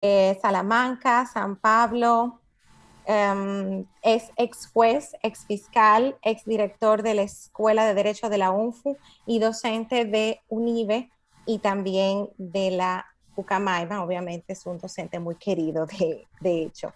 Salamanca, San Pablo, es ex juez, ex fiscal, ex director de la Escuela de Derecho de la UNFU y docente de UNIBE y también de la Pucamaima. Obviamente es un docente muy querido, de hecho.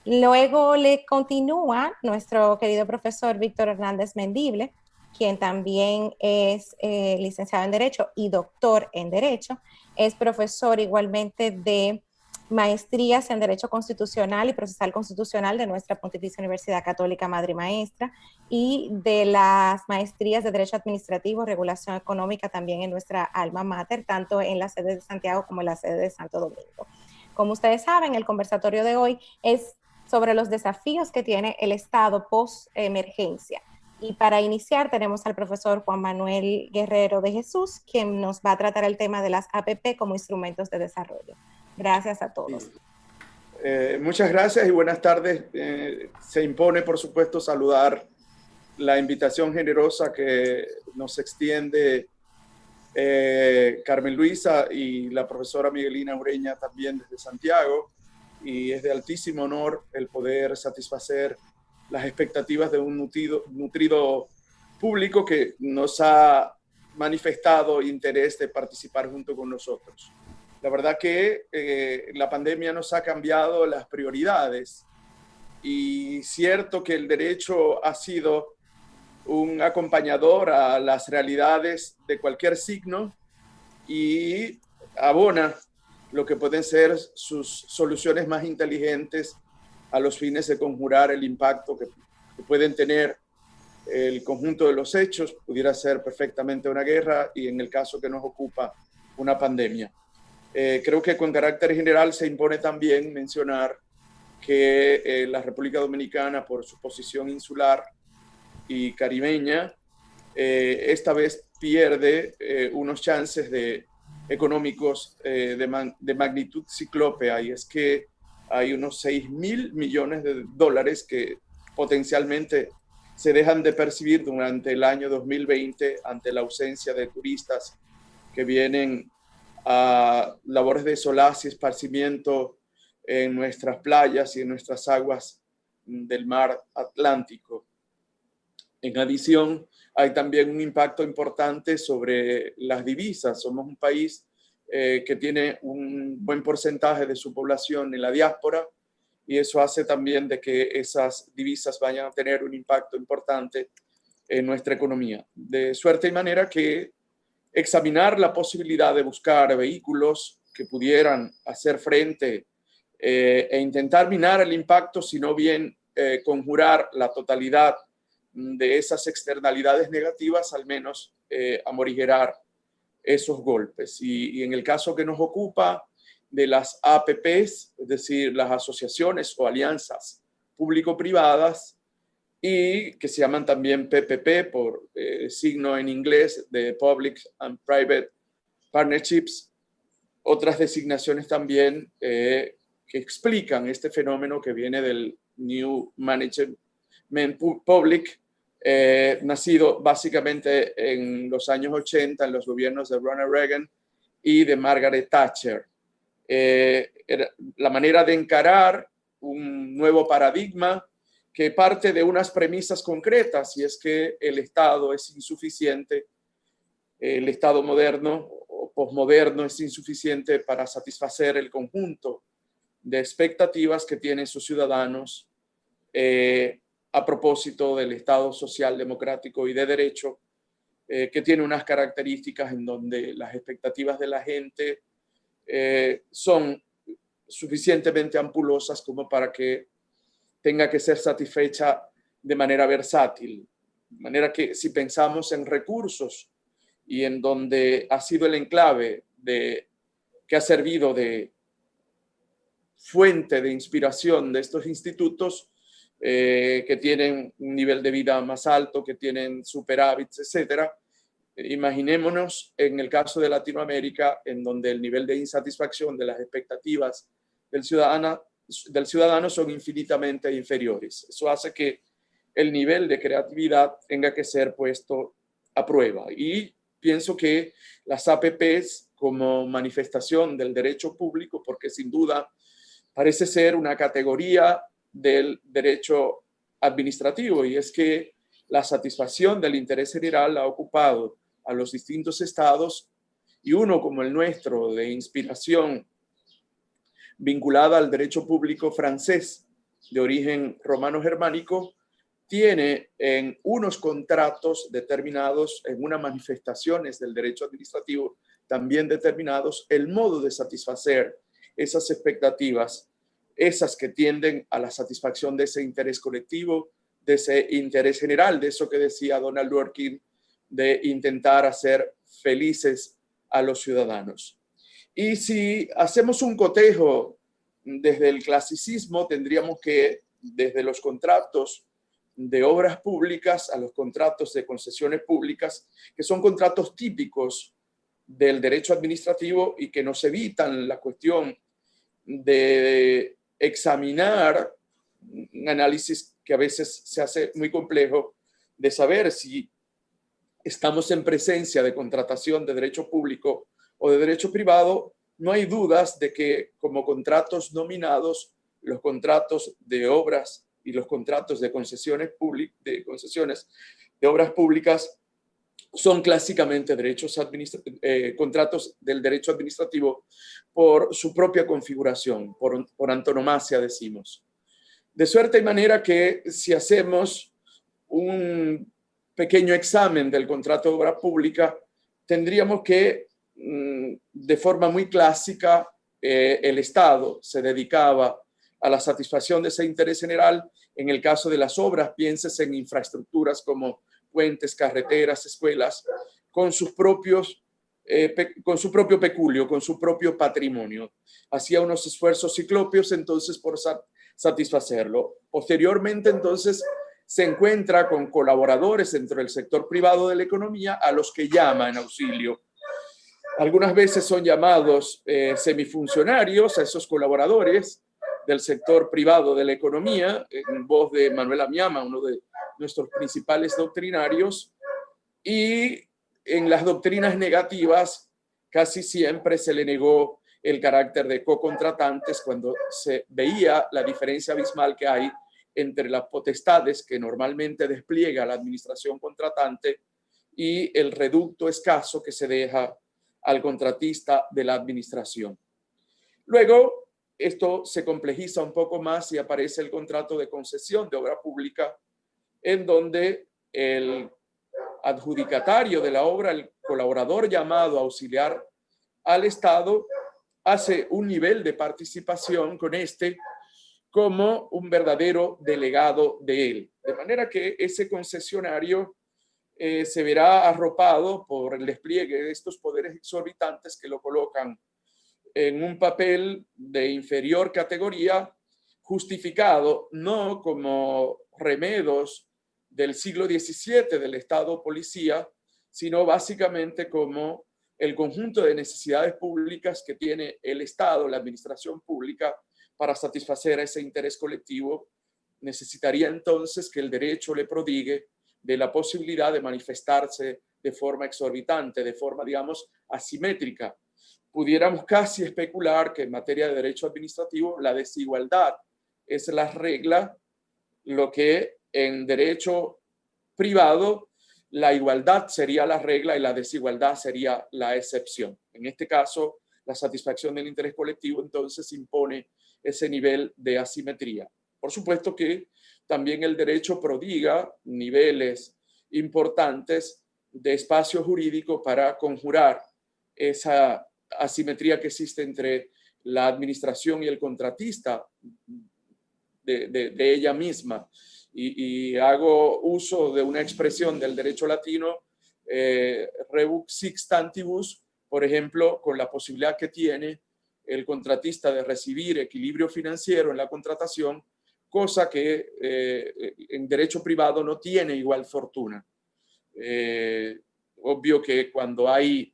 Luego le continúa nuestro querido profesor Víctor Hernández Mendible, quien también es licenciado en Derecho y doctor en Derecho. Es profesor igualmente de maestrías en Derecho Constitucional y Procesal Constitucional de nuestra Pontificia Universidad Católica Madre y Maestra, y de las maestrías de Derecho Administrativo, Regulación Económica también en nuestra alma mater, tanto en la sede de Santiago como en la sede de Santo Domingo. Como ustedes saben, el conversatorio de hoy es sobre los desafíos que tiene el Estado post-emergencia. Y para iniciar tenemos al profesor Juan Manuel Guerrero de Jesús, quien nos va a tratar el tema de las APP como instrumentos de desarrollo. Gracias a todos. Muchas gracias y buenas tardes. Se impone, por supuesto, saludar la invitación generosa que nos extiende Carmen Luisa y la profesora Miguelina Ureña también desde Santiago. Y es de altísimo honor el poder satisfacer las expectativas de un nutrido público que nos ha manifestado interés de participar junto con nosotros. La verdad que la pandemia nos ha cambiado las prioridades y cierto que el derecho ha sido un acompañador a las realidades de cualquier signo y abona lo que pueden ser sus soluciones más inteligentes a los fines de conjurar el impacto que pueden tener el conjunto de los hechos. Pudiera ser perfectamente una guerra y en el caso que nos ocupa, una pandemia. Creo que con carácter general se impone también mencionar que la República Dominicana, por su posición insular y caribeña, esta vez pierde unos chances económicos de magnitud ciclópea, y es que hay unos 6.000 millones de dólares que potencialmente se dejan de percibir durante el año 2020 ante la ausencia de turistas que vienen a labores de solaz y esparcimiento en nuestras playas y en nuestras aguas del mar Atlántico. En adición, hay también un impacto importante sobre las divisas. Somos un país que tiene un buen porcentaje de su población en la diáspora y eso hace también de que esas divisas vayan a tener un impacto importante en nuestra economía. De suerte y manera que examinar la posibilidad de buscar vehículos que pudieran hacer frente e intentar minar el impacto, sino bien conjurar la totalidad de esas externalidades negativas, al menos amorigerar esos golpes. Y en el caso que nos ocupa de las APPs, es decir, las asociaciones o alianzas público-privadas, y que se llaman también PPP por signo en inglés de Public and Private Partnerships, otras designaciones también que explican este fenómeno que viene del New Management Public, nacido básicamente en los años 80 en los gobiernos de Ronald Reagan y de Margaret Thatcher. La manera de encarar un nuevo paradigma que parte de unas premisas concretas, y es que el Estado es insuficiente, el Estado moderno o posmoderno es insuficiente para satisfacer el conjunto de expectativas que tienen sus ciudadanos a propósito del Estado social, democrático y de derecho, que tiene unas características en donde las expectativas de la gente son suficientemente ampulosas como para que tenga que ser satisfecha de manera versátil. De manera que si pensamos en recursos y en donde ha sido el enclave que ha servido de fuente de inspiración de estos institutos, que tienen un nivel de vida más alto, que tienen superávits, etcétera. Imaginémonos en el caso de Latinoamérica, en donde el nivel de insatisfacción de las expectativas del ciudadano son infinitamente inferiores. Eso hace que el nivel de creatividad tenga que ser puesto a prueba. Y pienso que las APPs como manifestación del derecho público, porque sin duda parece ser una categoría del derecho administrativo, y es que la satisfacción del interés general ha ocupado a los distintos estados, y uno como el nuestro, de inspiración vinculada al derecho público francés de origen romano-germánico, tiene en unos contratos determinados, en unas manifestaciones del derecho administrativo también determinados, el modo de satisfacer esas expectativas, esas que tienden a la satisfacción de ese interés colectivo, de ese interés general, de eso que decía Donald Dworkin, de intentar hacer felices a los ciudadanos. Y si hacemos un cotejo desde el clasicismo, tendríamos que, desde los contratos de obras públicas a los contratos de concesiones públicas, que son contratos típicos del derecho administrativo y que nos evitan la cuestión de examinar un análisis que a veces se hace muy complejo, de saber si estamos en presencia de contratación de derecho público o de derecho privado. No hay dudas de que como contratos nominados, los contratos de obras y los contratos de concesiones de obras públicas son clásicamente contratos del derecho administrativo por su propia configuración, por antonomasia decimos. De suerte y manera que si hacemos un pequeño examen del contrato de obra pública, tendríamos que, de forma muy clásica, el Estado se dedicaba a la satisfacción de ese interés general. En el caso de las obras, pienses en infraestructuras como puentes, carreteras, escuelas, con su propio peculio, con su propio patrimonio. Hacía unos esfuerzos ciclopios entonces por satisfacerlo. Posteriormente entonces se encuentra con colaboradores dentro del sector privado de la economía a los que llama en auxilio. Algunas veces son llamados semifuncionarios a esos colaboradores del sector privado de la economía, en voz de Manuel Amiama, uno de nuestros principales doctrinarios, y en las doctrinas negativas casi siempre se le negó el carácter de cocontratantes cuando se veía la diferencia abismal que hay entre las potestades que normalmente despliega la administración contratante y el reducto escaso que se deja al contratista de la administración. Luego, esto se complejiza un poco más y aparece el contrato de concesión de obra pública, en donde el adjudicatario de la obra, el colaborador llamado a auxiliar al Estado, hace un nivel de participación con este como un verdadero delegado de él. De manera que ese concesionario se verá arropado por el despliegue de estos poderes exorbitantes que lo colocan en un papel de inferior categoría, justificado no como remedos del siglo XVII del Estado policía, sino básicamente como el conjunto de necesidades públicas que tiene el Estado, la administración pública, para satisfacer ese interés colectivo. Necesitaría entonces que el derecho le prodigue de la posibilidad de manifestarse de forma exorbitante, de forma, digamos, asimétrica. Pudiéramos casi especular que en materia de derecho administrativo la desigualdad es la regla, lo que en derecho privado la igualdad sería la regla y la desigualdad sería la excepción. En este caso, la satisfacción del interés colectivo entonces impone ese nivel de asimetría. Por supuesto que también el derecho prodiga niveles importantes de espacio jurídico para conjurar esa asimetría que existe entre la administración y el contratista de ella misma. Y hago uso de una expresión del derecho latino, rebus sic stantibus, por ejemplo, con la posibilidad que tiene el contratista de recibir equilibrio financiero en la contratación, cosa que en derecho privado no tiene igual fortuna. Obvio que cuando hay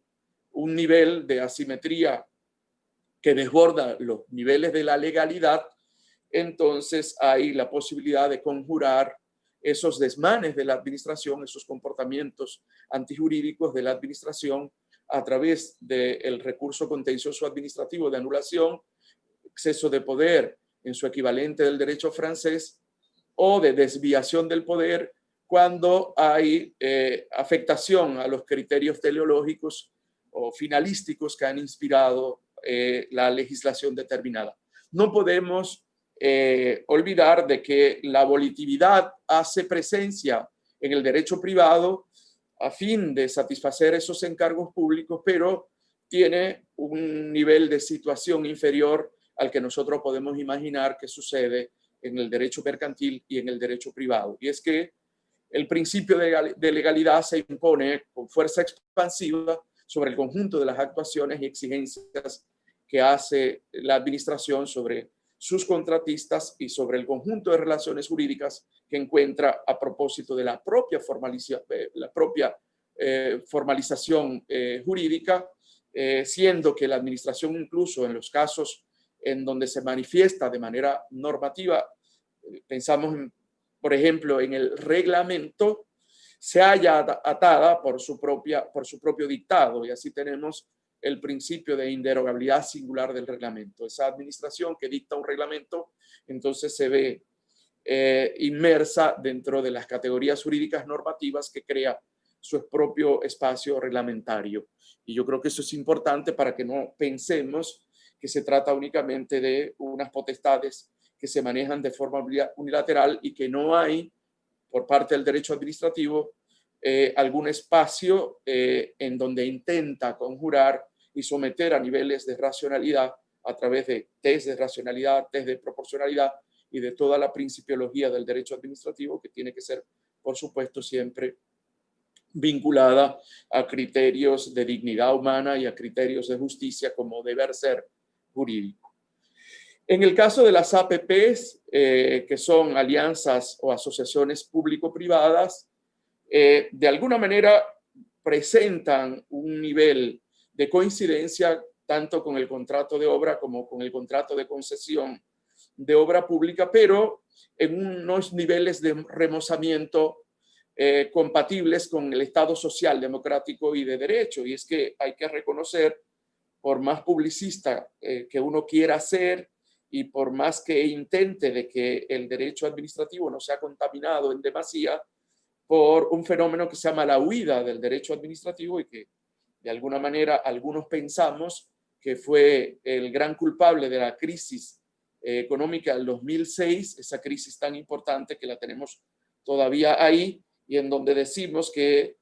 un nivel de asimetría que desborda los niveles de la legalidad, entonces hay la posibilidad de conjurar esos desmanes de la administración, esos comportamientos antijurídicos de la administración a través del recurso contencioso administrativo de anulación, exceso de poder en su equivalente del derecho francés, o de desviación del poder cuando hay afectación a los criterios teleológicos o finalísticos que han inspirado la legislación determinada. No podemos olvidar de que la volitividad hace presencia en el derecho privado a fin de satisfacer esos encargos públicos, pero tiene un nivel de situación inferior al que nosotros podemos imaginar que sucede en el derecho mercantil y en el derecho privado. Y es que el principio de legalidad se impone con fuerza expansiva sobre el conjunto de las actuaciones y exigencias que hace la administración sobre sus contratistas y sobre el conjunto de relaciones jurídicas que encuentra a propósito de la propia formalización jurídica, siendo que la administración, incluso en los casos en donde se manifiesta de manera normativa, pensamos, por ejemplo, en el reglamento, se halla atada por su propio dictado, y así tenemos el principio de inderogabilidad singular del reglamento. Esa administración que dicta un reglamento, entonces se ve inmersa dentro de las categorías jurídicas normativas que crea su propio espacio reglamentario. Y yo creo que eso es importante para que no pensemos que se trata únicamente de unas potestades que se manejan de forma unilateral y que no hay, por parte del derecho administrativo, algún espacio en donde intenta conjurar y someter a niveles de racionalidad a través de test de racionalidad, test de proporcionalidad y de toda la principiología del derecho administrativo, que tiene que ser, por supuesto, siempre vinculada a criterios de dignidad humana y a criterios de justicia como deber ser jurídico. En el caso de las APPs, que son alianzas o asociaciones público-privadas, de alguna manera presentan un nivel de coincidencia tanto con el contrato de obra como con el contrato de concesión de obra pública, pero en unos niveles de remozamiento compatibles con el Estado social, democrático y de derecho. Y es que hay que reconocer, por más publicista que uno quiera ser y por más que intente de que el derecho administrativo no sea contaminado en demasía por un fenómeno que se llama la huida del derecho administrativo, y que de alguna manera algunos pensamos que fue el gran culpable de la crisis económica del 2006, esa crisis tan importante que la tenemos todavía ahí, y en donde decimos que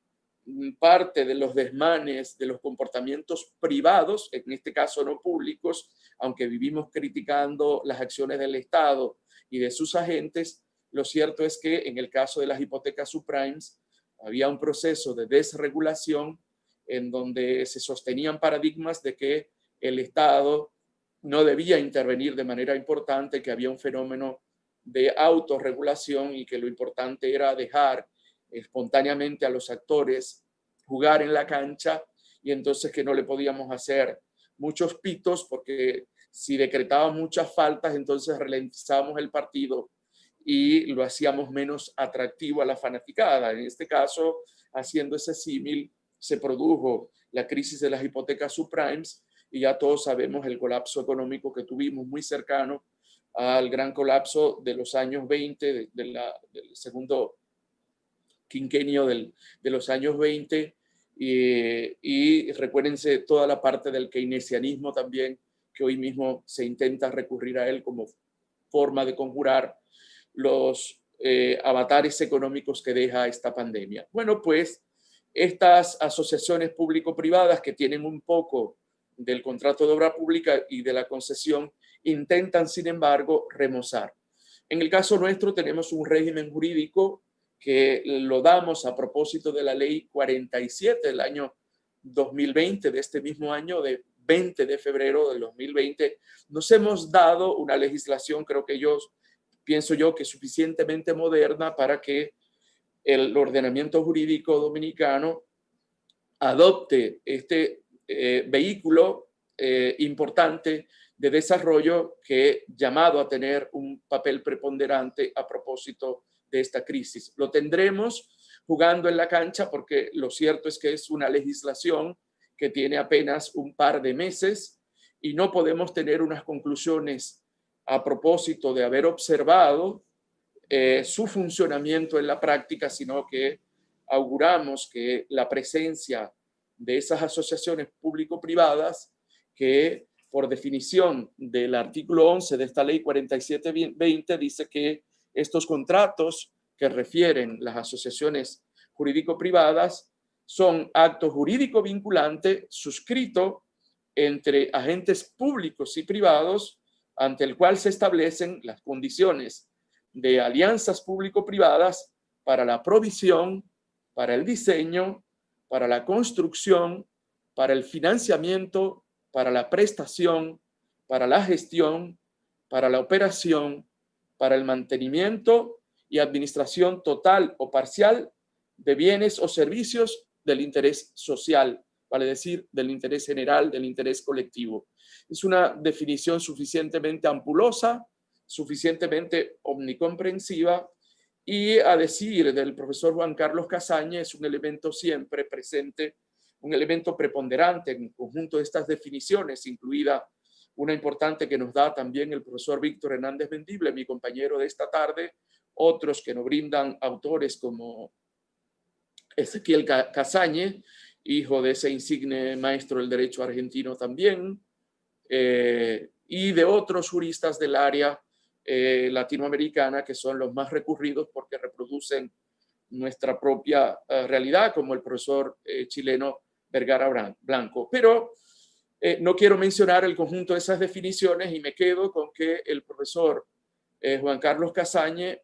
parte de los desmanes de los comportamientos privados, en este caso no públicos, aunque vivimos criticando las acciones del Estado y de sus agentes, lo cierto es que en el caso de las hipotecas subprimes había un proceso de desregulación en donde se sostenían paradigmas de que el Estado no debía intervenir de manera importante, que había un fenómeno de autorregulación y que lo importante era dejar espontáneamente a los actores jugar en la cancha, y entonces que no le podíamos hacer muchos pitos porque si decretaban muchas faltas, entonces ralentizábamos el partido y lo hacíamos menos atractivo a la fanaticada. En este caso, haciendo ese símil, se produjo la crisis de las hipotecas subprimes y ya todos sabemos el colapso económico que tuvimos, muy cercano al gran colapso de los años 20, del segundo quinquenio de los años 20, y recuérdense toda la parte del keynesianismo también, que hoy mismo se intenta recurrir a él como forma de conjurar los avatares económicos que deja esta pandemia. Bueno, pues estas asociaciones público-privadas que tienen un poco del contrato de obra pública y de la concesión intentan, sin embargo, remozar. En el caso nuestro tenemos un régimen jurídico que lo damos a propósito de la ley 47 del año 2020, de este mismo año, de 20 de febrero del 2020. Nos hemos dado una legislación, pienso yo, que es suficientemente moderna para que el ordenamiento jurídico dominicano adopte este vehículo importante de desarrollo que llamado a tener un papel preponderante a propósito de esta crisis. Lo tendremos jugando en la cancha porque lo cierto es que es una legislación que tiene apenas un par de meses y no podemos tener unas conclusiones a propósito de haber observado su funcionamiento en la práctica, sino que auguramos que la presencia de esas asociaciones público-privadas, que por definición del artículo 11 de esta ley 4720 dice que estos contratos que refieren las asociaciones jurídico-privadas son actos jurídico vinculante suscrito entre agentes públicos y privados, ante el cual se establecen las condiciones de alianzas público-privadas para la provisión, para el diseño, para la construcción, para el financiamiento, para la prestación, para la gestión, para la operación, para el mantenimiento y administración total o parcial de bienes o servicios del interés social, vale decir, del interés general, del interés colectivo. Es una definición suficientemente ampulosa, suficientemente omnicomprensiva, y a decir del profesor Juan Carlos Casaña, es un elemento siempre presente, un elemento preponderante en el conjunto de estas definiciones, incluida una importante que nos da también el profesor Víctor Hernández Vendible, mi compañero de esta tarde, otros que nos brindan autores como Ezequiel Casañe, hijo de ese insigne maestro del derecho argentino también, y de otros juristas del área latinoamericana, que son los más recurridos porque reproducen nuestra propia realidad, como el profesor chileno Vergara Blanco. Pero no quiero mencionar el conjunto de esas definiciones y me quedo con que el profesor Juan Carlos Casañe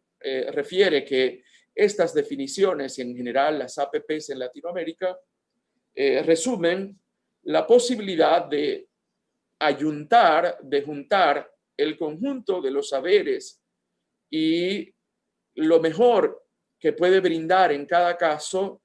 refiere que estas definiciones y en general las APPs en Latinoamérica resumen la posibilidad de juntar el conjunto de los saberes y lo mejor que puede brindar en cada caso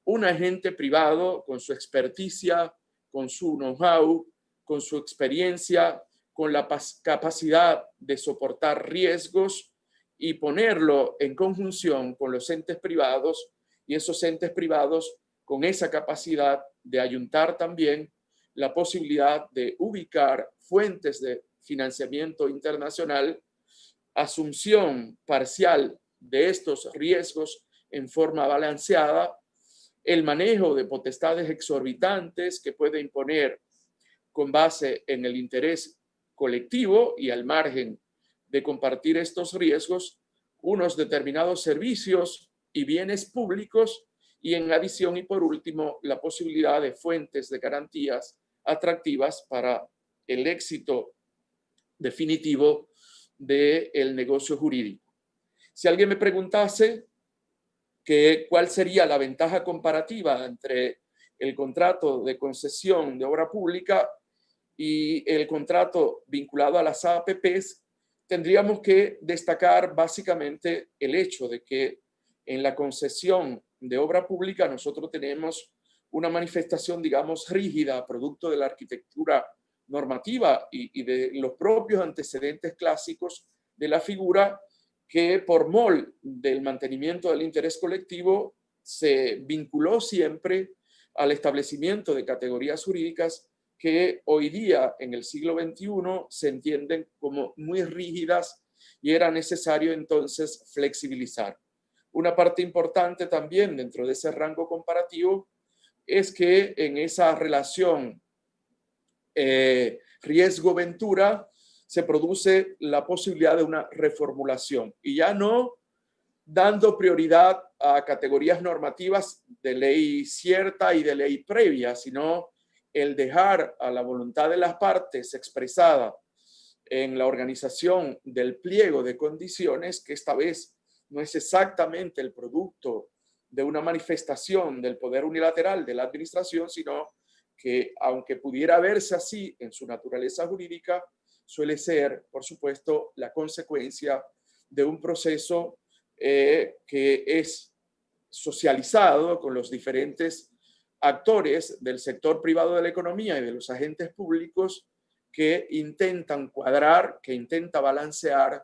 un agente privado con su experticia, con su know-how, con su experiencia, con la capacidad de soportar riesgos y ponerlo en conjunción con los entes privados, y esos entes privados con esa capacidad de ayuntar también la posibilidad de ubicar fuentes de financiamiento internacional, asunción parcial de estos riesgos en forma balanceada, el manejo de potestades exorbitantes que puede imponer con base en el interés colectivo y al margen de compartir estos riesgos, unos determinados servicios y bienes públicos, y en adición y por último la posibilidad de fuentes de garantías atractivas para el éxito definitivo del negocio jurídico. Si alguien me preguntase cuál sería la ventaja comparativa entre el contrato de concesión de obra pública y el contrato vinculado a las APPs, tendríamos que destacar básicamente el hecho de que en la concesión de obra pública nosotros tenemos una manifestación, digamos, rígida, producto de la arquitectura normativa y de los propios antecedentes clásicos de la figura, que por mol del mantenimiento del interés colectivo se vinculó siempre al establecimiento de categorías jurídicas que hoy día, en el siglo XXI, se entienden como muy rígidas y era necesario entonces flexibilizar. Una parte importante también dentro de ese rango comparativo es que en esa relación riesgo-ventura se produce la posibilidad de una reformulación y ya no dando prioridad a categorías normativas de ley cierta y de ley previa, sino el dejar a la voluntad de las partes expresada en la organización del pliego de condiciones, que esta vez no es exactamente el producto de una manifestación del poder unilateral de la administración, sino que, aunque pudiera verse así en su naturaleza jurídica, suele ser, por supuesto, la consecuencia de un proceso que es socializado con los diferentes actores del sector privado de la economía y de los agentes públicos que intentan cuadrar, que intenta balancear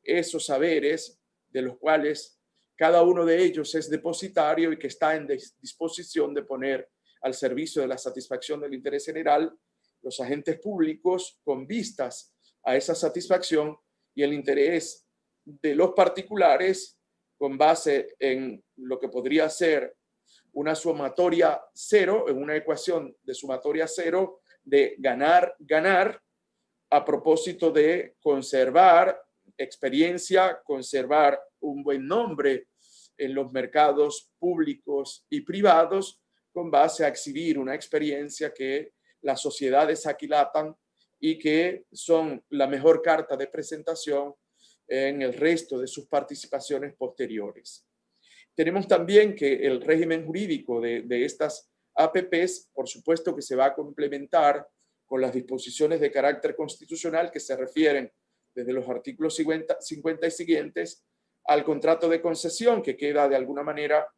esos saberes de los cuales cada uno de ellos es depositario y que está en disposición de poner al servicio de la satisfacción del interés general, los agentes públicos con vistas a esa satisfacción y el interés de los particulares con base en lo que podría ser una sumatoria cero, en una ecuación de sumatoria cero de ganar, ganar, a propósito de conservar experiencia, conservar un buen nombre en los mercados públicos y privados con base a exhibir una experiencia que las sociedades aquilatan y que son la mejor carta de presentación en el resto de sus participaciones posteriores. Tenemos también que el régimen jurídico de estas APPs, por supuesto que se va a complementar con las disposiciones de carácter constitucional que se refieren desde los artículos 50 y siguientes al contrato de concesión, que queda de alguna manera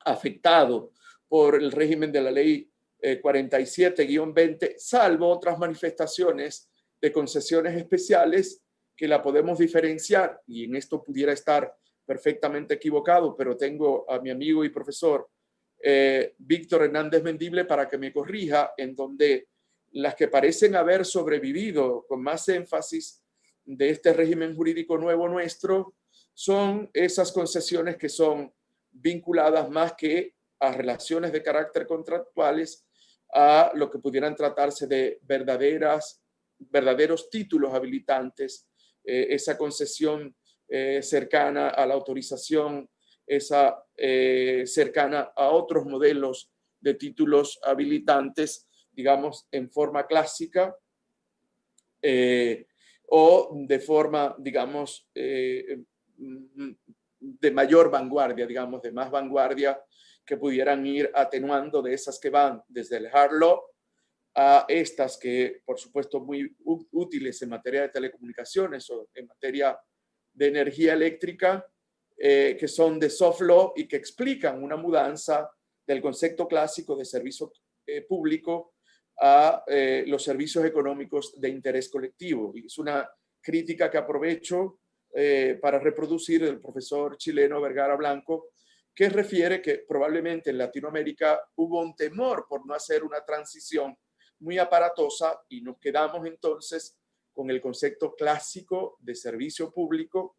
afectado por el régimen de la ley 47-20, salvo otras manifestaciones de concesiones especiales que la podemos diferenciar, y en esto pudiera estar perfectamente equivocado, pero tengo a mi amigo y profesor Víctor Hernández Mendible para que me corrija, en donde las que parecen haber sobrevivido con más énfasis de este régimen jurídico nuevo nuestro son esas concesiones que son vinculadas más que a relaciones de carácter contractuales, a lo que pudieran tratarse de verdaderos títulos habilitantes, esa concesión cercana a la autorización, esa cercana a otros modelos de títulos habilitantes, digamos, en forma clásica, o de forma, digamos, de mayor vanguardia, digamos, de más vanguardia, que pudieran ir atenuando de esas que van desde el hard law a estas que, por supuesto, muy útiles en materia de telecomunicaciones o en materia de energía eléctrica, que son de soft law y que explican una mudanza del concepto clásico de servicio público a los servicios económicos de interés colectivo. Y es una crítica que aprovecho para reproducir del profesor chileno Vergara Blanco, que refiere que probablemente en Latinoamérica hubo un temor por no hacer una transición muy aparatosa y nos quedamos entonces con el concepto clásico de servicio público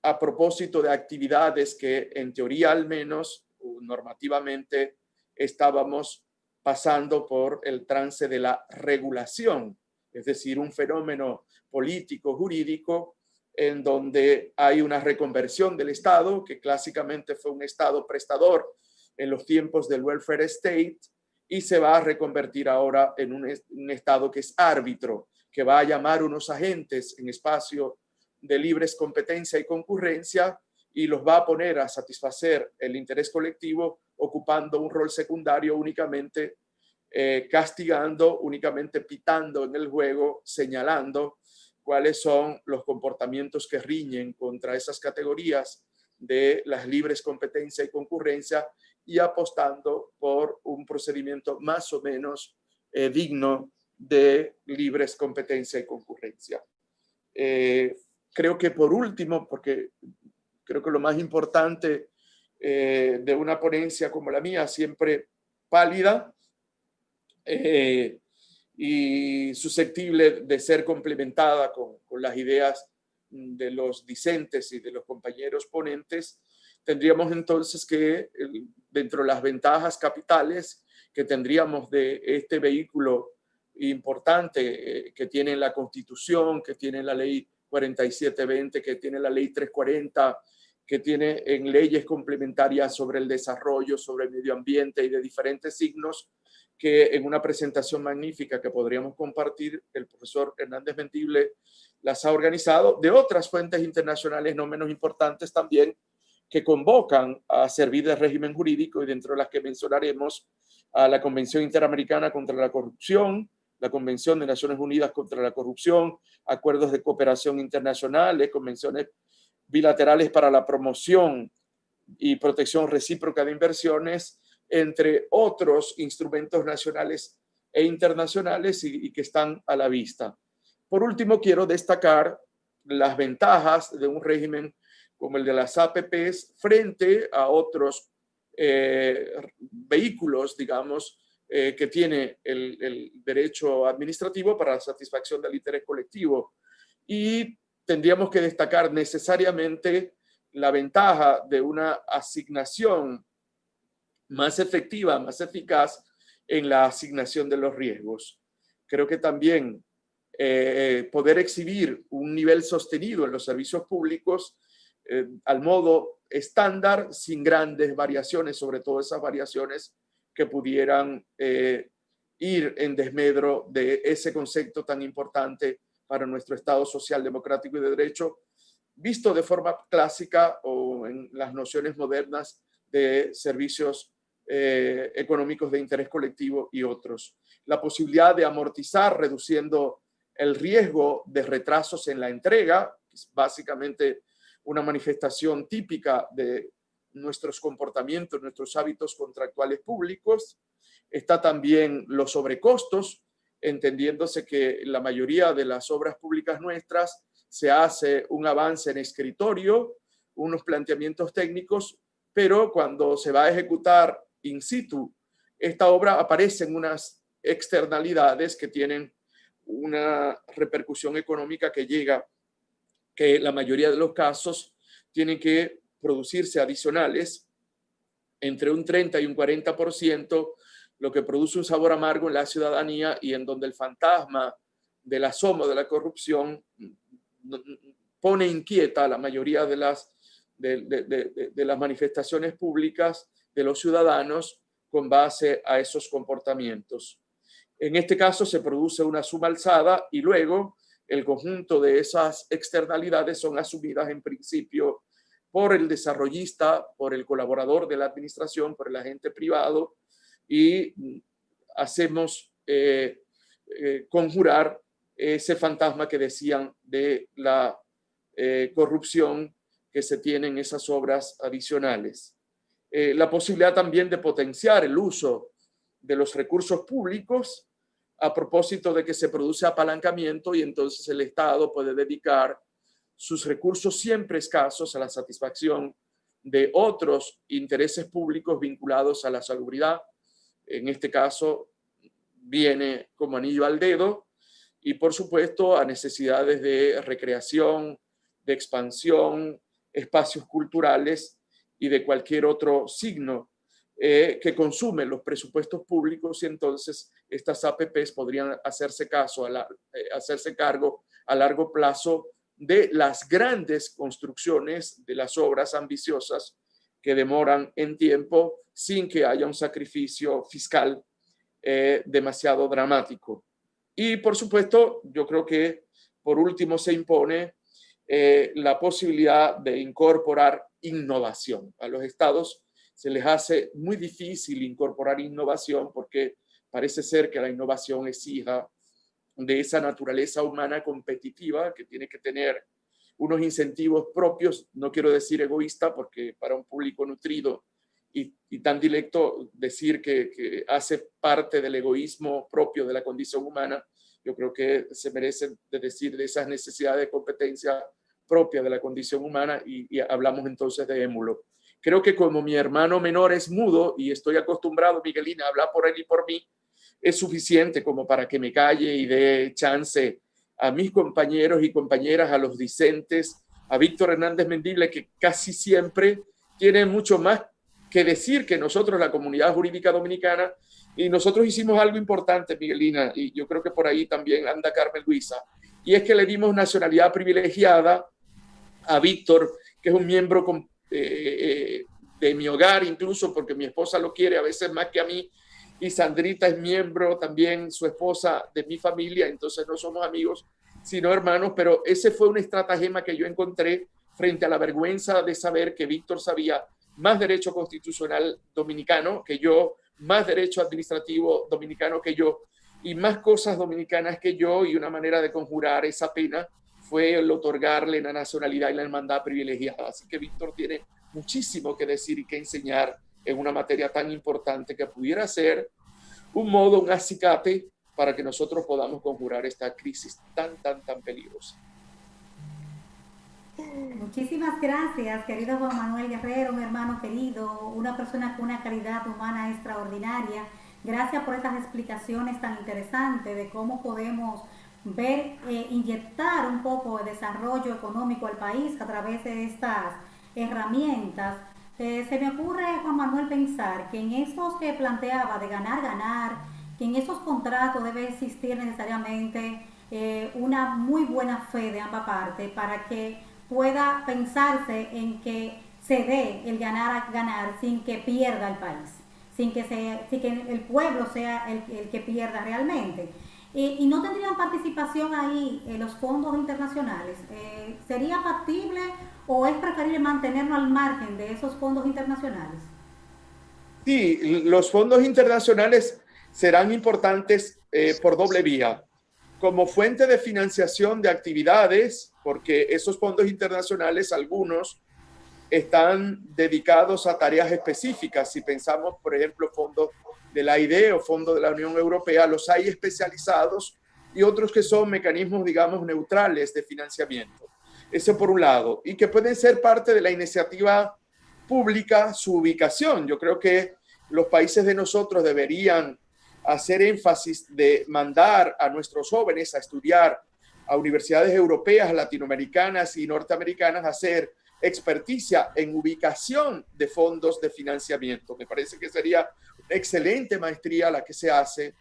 a propósito de actividades que en teoría al menos normativamente estábamos pasando por el trance de la regulación, es decir, un fenómeno político, jurídico, en donde hay una reconversión del Estado, que clásicamente fue un Estado prestador en los tiempos del welfare state, y se va a reconvertir ahora en un Estado que es árbitro, que va a llamar unos agentes en espacio de libres competencia y concurrencia y los va a poner a satisfacer el interés colectivo ocupando un rol secundario únicamente castigando, únicamente pitando en el juego, señalando cuáles son los comportamientos que riñen contra esas categorías de las libres competencia y concurrencia y apostando por un procedimiento más o menos digno de libres competencia y concurrencia. Creo que por último, porque creo que lo más importante de una ponencia como la mía, siempre pálida y susceptible de ser complementada con las ideas de los discentes y de los compañeros ponentes, tendríamos entonces que, dentro de las ventajas capitales que tendríamos de este vehículo importante que tiene la Constitución, que tiene la Ley 4720, que tiene la Ley 340, que tiene en leyes complementarias sobre el desarrollo, sobre el medio ambiente y de diferentes signos, que en una presentación magnífica que podríamos compartir, el profesor Hernández Mendible las ha organizado, de otras fuentes internacionales no menos importantes también, que convocan a servir de régimen jurídico, y dentro de las que mencionaremos a la Convención Interamericana contra la Corrupción, la Convención de Naciones Unidas contra la Corrupción, acuerdos de cooperación internacionales, convenciones bilaterales para la promoción y protección recíproca de inversiones, entre otros instrumentos nacionales e internacionales y que están a la vista. Por último, quiero destacar las ventajas de un régimen como el de las APPs frente a otros vehículos, digamos, que tiene el derecho administrativo para la satisfacción del interés colectivo. Y tendríamos que destacar necesariamente la ventaja de una asignación más efectiva, más eficaz en la asignación de los riesgos. Creo que también poder exhibir un nivel sostenido en los servicios públicos al modo estándar, sin grandes variaciones, sobre todo esas variaciones que pudieran ir en desmedro de ese concepto tan importante para nuestro Estado social, democrático y de derecho, visto de forma clásica o en las nociones modernas de servicios económicos de interés colectivo y otros. La posibilidad de amortizar reduciendo el riesgo de retrasos en la entrega, que es básicamente una manifestación típica de nuestros comportamientos, nuestros hábitos contractuales públicos. Está también los sobrecostos, entendiéndose que la mayoría de las obras públicas nuestras se hace un avance en escritorio, unos planteamientos técnicos, pero cuando se va a ejecutar in situ esta obra aparecen unas externalidades que tienen una repercusión económica que llega, que la mayoría de los casos tienen que producirse adicionales entre un 30 y un 40%, lo que produce un sabor amargo en la ciudadanía y en donde el fantasma del asomo de la corrupción pone inquieta a la mayoría de las manifestaciones públicas de los ciudadanos con base a esos comportamientos. En este caso se produce una suma alzada y luego el conjunto de esas externalidades son asumidas en principio por el desarrollista, por el colaborador de la administración, por el agente privado y hacemos conjurar ese fantasma que decían de la corrupción que se tiene en esas obras adicionales. La posibilidad también de potenciar el uso de los recursos públicos a propósito de que se produce apalancamiento y entonces el Estado puede dedicar sus recursos siempre escasos a la satisfacción de otros intereses públicos vinculados a la salubridad. En este caso viene como anillo al dedo y por supuesto a necesidades de recreación, de expansión, espacios culturales y de cualquier otro signo que consumen los presupuestos públicos y entonces estas APPs podrían hacerse cargo a largo plazo de las grandes construcciones, de las obras ambiciosas que demoran en tiempo sin que haya un sacrificio fiscal demasiado dramático. Y por supuesto, yo creo que por último se impone la posibilidad de incorporar innovación. A los estados se les hace muy difícil incorporar innovación porque parece ser que la innovación es hija de esa naturaleza humana competitiva que tiene que tener unos incentivos propios, no quiero decir egoísta, porque para un público nutrido y tan directo decir que hace parte del egoísmo propio de la condición humana, yo creo que se merece de decir de esas necesidades de competencia propia de la condición humana y hablamos entonces de émulo. Creo que como mi hermano menor es mudo y estoy acostumbrado, Miguelina, a hablar por él y por mí, es suficiente como para que me calle y dé chance a mis compañeros y compañeras, a los discentes, a Víctor Hernández Mendible, que casi siempre tiene mucho más que decir que nosotros, la comunidad jurídica dominicana, y nosotros hicimos algo importante, Miguelina, y yo creo que por ahí también anda Carmen Luisa, y es que le dimos nacionalidad privilegiada a Víctor, que es un miembro de mi hogar, incluso porque mi esposa lo quiere a veces más que a mí, y Sandrita es miembro también, su esposa, de mi familia, entonces no somos amigos, sino hermanos, pero ese fue un estratagema que yo encontré frente a la vergüenza de saber que Víctor sabía más derecho constitucional dominicano que yo, más derecho administrativo dominicano que yo, y más cosas dominicanas que yo, y una manera de conjurar esa pena fue el otorgarle la nacionalidad y la hermandad privilegiada. Así que Víctor tiene muchísimo que decir y que enseñar en una materia tan importante que pudiera ser un modo, un acicate para que nosotros podamos conjurar esta crisis tan peligrosa. Muchísimas gracias, querido Juan Manuel Guerrero, un hermano querido, una persona con una calidad humana extraordinaria. Gracias por estas explicaciones tan interesantes de cómo podemos ver, inyectar un poco de desarrollo económico al país a través de estas herramientas. Se me ocurre, Juan Manuel, pensar que en estos que planteaba de ganar, ganar, que en esos contratos debe existir necesariamente una muy buena fe de ambas partes para que pueda pensarse en que se dé el ganar a ganar sin que pierda el país, sin que el pueblo sea el que pierda realmente. Y no tendrían participación ahí los fondos internacionales. ¿Sería factible o es preferible mantenernos al margen de esos fondos internacionales? Sí, los fondos internacionales serán importantes por doble vía, como fuente de financiación de actividades, porque esos fondos internacionales, algunos, están dedicados a tareas específicas. Si pensamos, por ejemplo, fondos de la AIDE o fondos de la Unión Europea, los hay especializados y otros que son mecanismos, digamos, neutrales de financiamiento. Eso por un lado. Y que pueden ser parte de la iniciativa pública su ubicación. Yo creo que los países de nosotros deberían hacer énfasis de mandar a nuestros jóvenes a estudiar a universidades europeas, latinoamericanas y norteamericanas, a hacer experticia en ubicación de fondos de financiamiento. Me parece que sería una excelente maestría la que se hace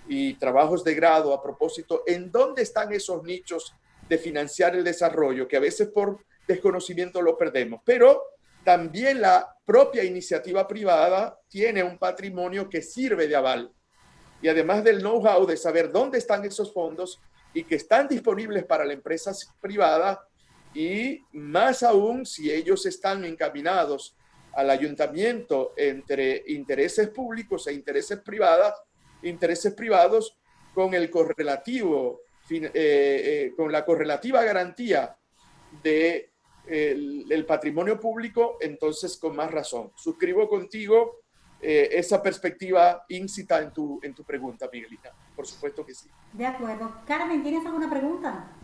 y trabajos de grado a propósito en dónde están esos nichos de financiar el desarrollo, que a veces por desconocimiento lo perdemos. Pero también la propia iniciativa privada tiene un patrimonio que sirve de aval. Y además del know-how de saber dónde están esos fondos y que están disponibles para la empresa privada, y más aún si ellos están encaminados al ayuntamiento entre intereses públicos e intereses privados con el correlativo, con la correlativa garantía de el patrimonio público, entonces con más razón. Suscribo contigo esa perspectiva íncita en tu pregunta, Miguelina. Por supuesto que sí. De acuerdo. Carmen, ¿tienes alguna pregunta?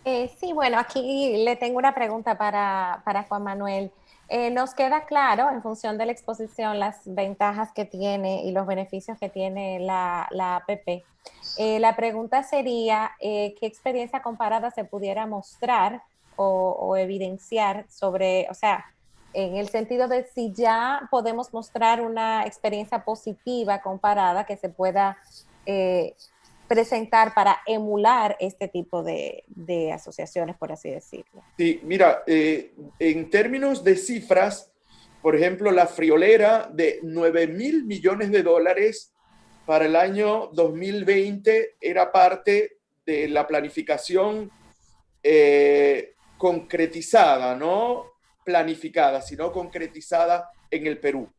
Sí, bueno, aquí le tengo una pregunta para Juan Manuel. Nos queda claro, en función de la exposición, las ventajas que tiene y los beneficios que tiene la APP. La pregunta sería, ¿qué experiencia comparada se pudiera mostrar o evidenciar sobre, o sea, en el sentido de si ya podemos mostrar una experiencia positiva comparada que se pueda presentar para emular este tipo de asociaciones, por así decirlo? Sí, mira, en términos de cifras, por ejemplo, la friolera de 9.000 millones de dólares para el año 2020 era parte de la planificación concretizada, no planificada, sino concretizada en el Perú,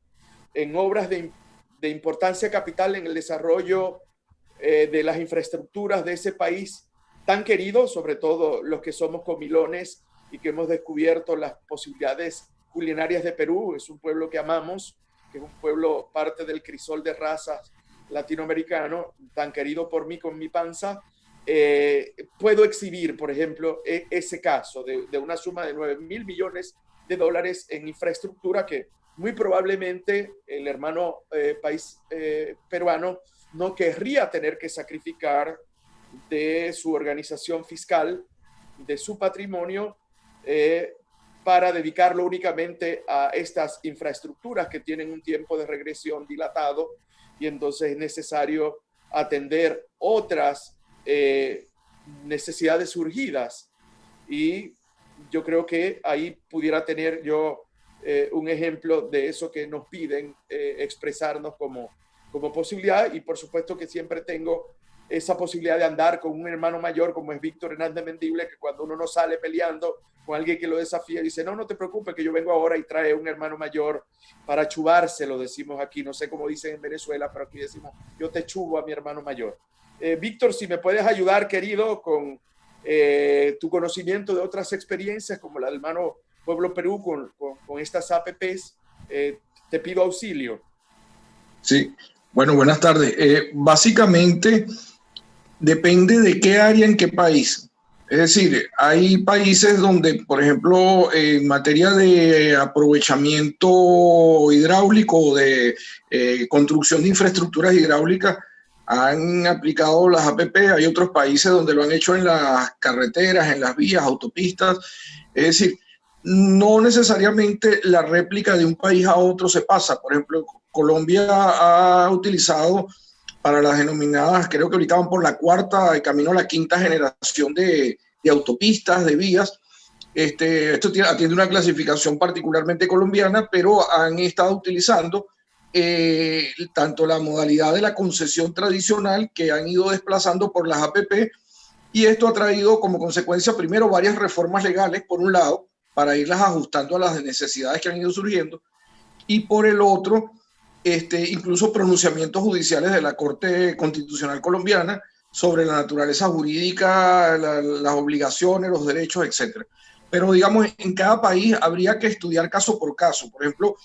en obras de importancia capital en el desarrollo de las infraestructuras de ese país tan querido, sobre todo los que somos comilones y que hemos descubierto las posibilidades culinarias de Perú. Es un pueblo que amamos, que es un pueblo parte del crisol de razas latinoamericano, tan querido por mí con mi panza. Puedo exhibir, por ejemplo, ese caso de una suma de 9.000 millones de dólares en infraestructura que muy probablemente el hermano país peruano no querría tener que sacrificar de su organización fiscal, de su patrimonio, para dedicarlo únicamente a estas infraestructuras que tienen un tiempo de regresión dilatado, y entonces es necesario atender otras necesidades surgidas. Y yo creo que ahí pudiera tener yo un ejemplo de eso que nos piden expresarnos como posibilidad, y por supuesto que siempre tengo esa posibilidad de andar con un hermano mayor como es Víctor Hernández Mendible, que cuando uno no sale peleando con alguien que lo desafía, dice, no te preocupes que yo vengo ahora, y trae un hermano mayor para chuvárselo, decimos aquí, no sé cómo dicen en Venezuela, pero aquí decimos, yo te chuvo a mi hermano mayor. Víctor, si me puedes ayudar, querido, con tu conocimiento de otras experiencias como la del hermano Pueblo Perú con estas APPs, te pido auxilio. Sí, bueno, buenas tardes. Básicamente, depende de qué área, en qué país. Es decir, hay países donde, por ejemplo, en materia de aprovechamiento hidráulico, de construcción de infraestructuras hidráulicas, han aplicado las APP. Hay otros países donde lo han hecho en las carreteras, en las vías, autopistas. Es decir, no necesariamente la réplica de un país a otro se pasa. Por ejemplo, Colombia ha utilizado para las denominadas, creo que ahorita van por la cuarta, camino a la quinta generación de autopistas, de vías. Esto atiende una clasificación particularmente colombiana, pero han estado utilizando tanto la modalidad de la concesión tradicional, que han ido desplazando por las APP, y esto ha traído como consecuencia, primero, varias reformas legales, por un lado, para irlas ajustando a las necesidades que han ido surgiendo, y por el otro, incluso pronunciamientos judiciales de la Corte Constitucional Colombiana sobre la naturaleza jurídica, las obligaciones, los derechos, etc. Pero digamos, en cada país habría que estudiar caso por caso. Por ejemplo,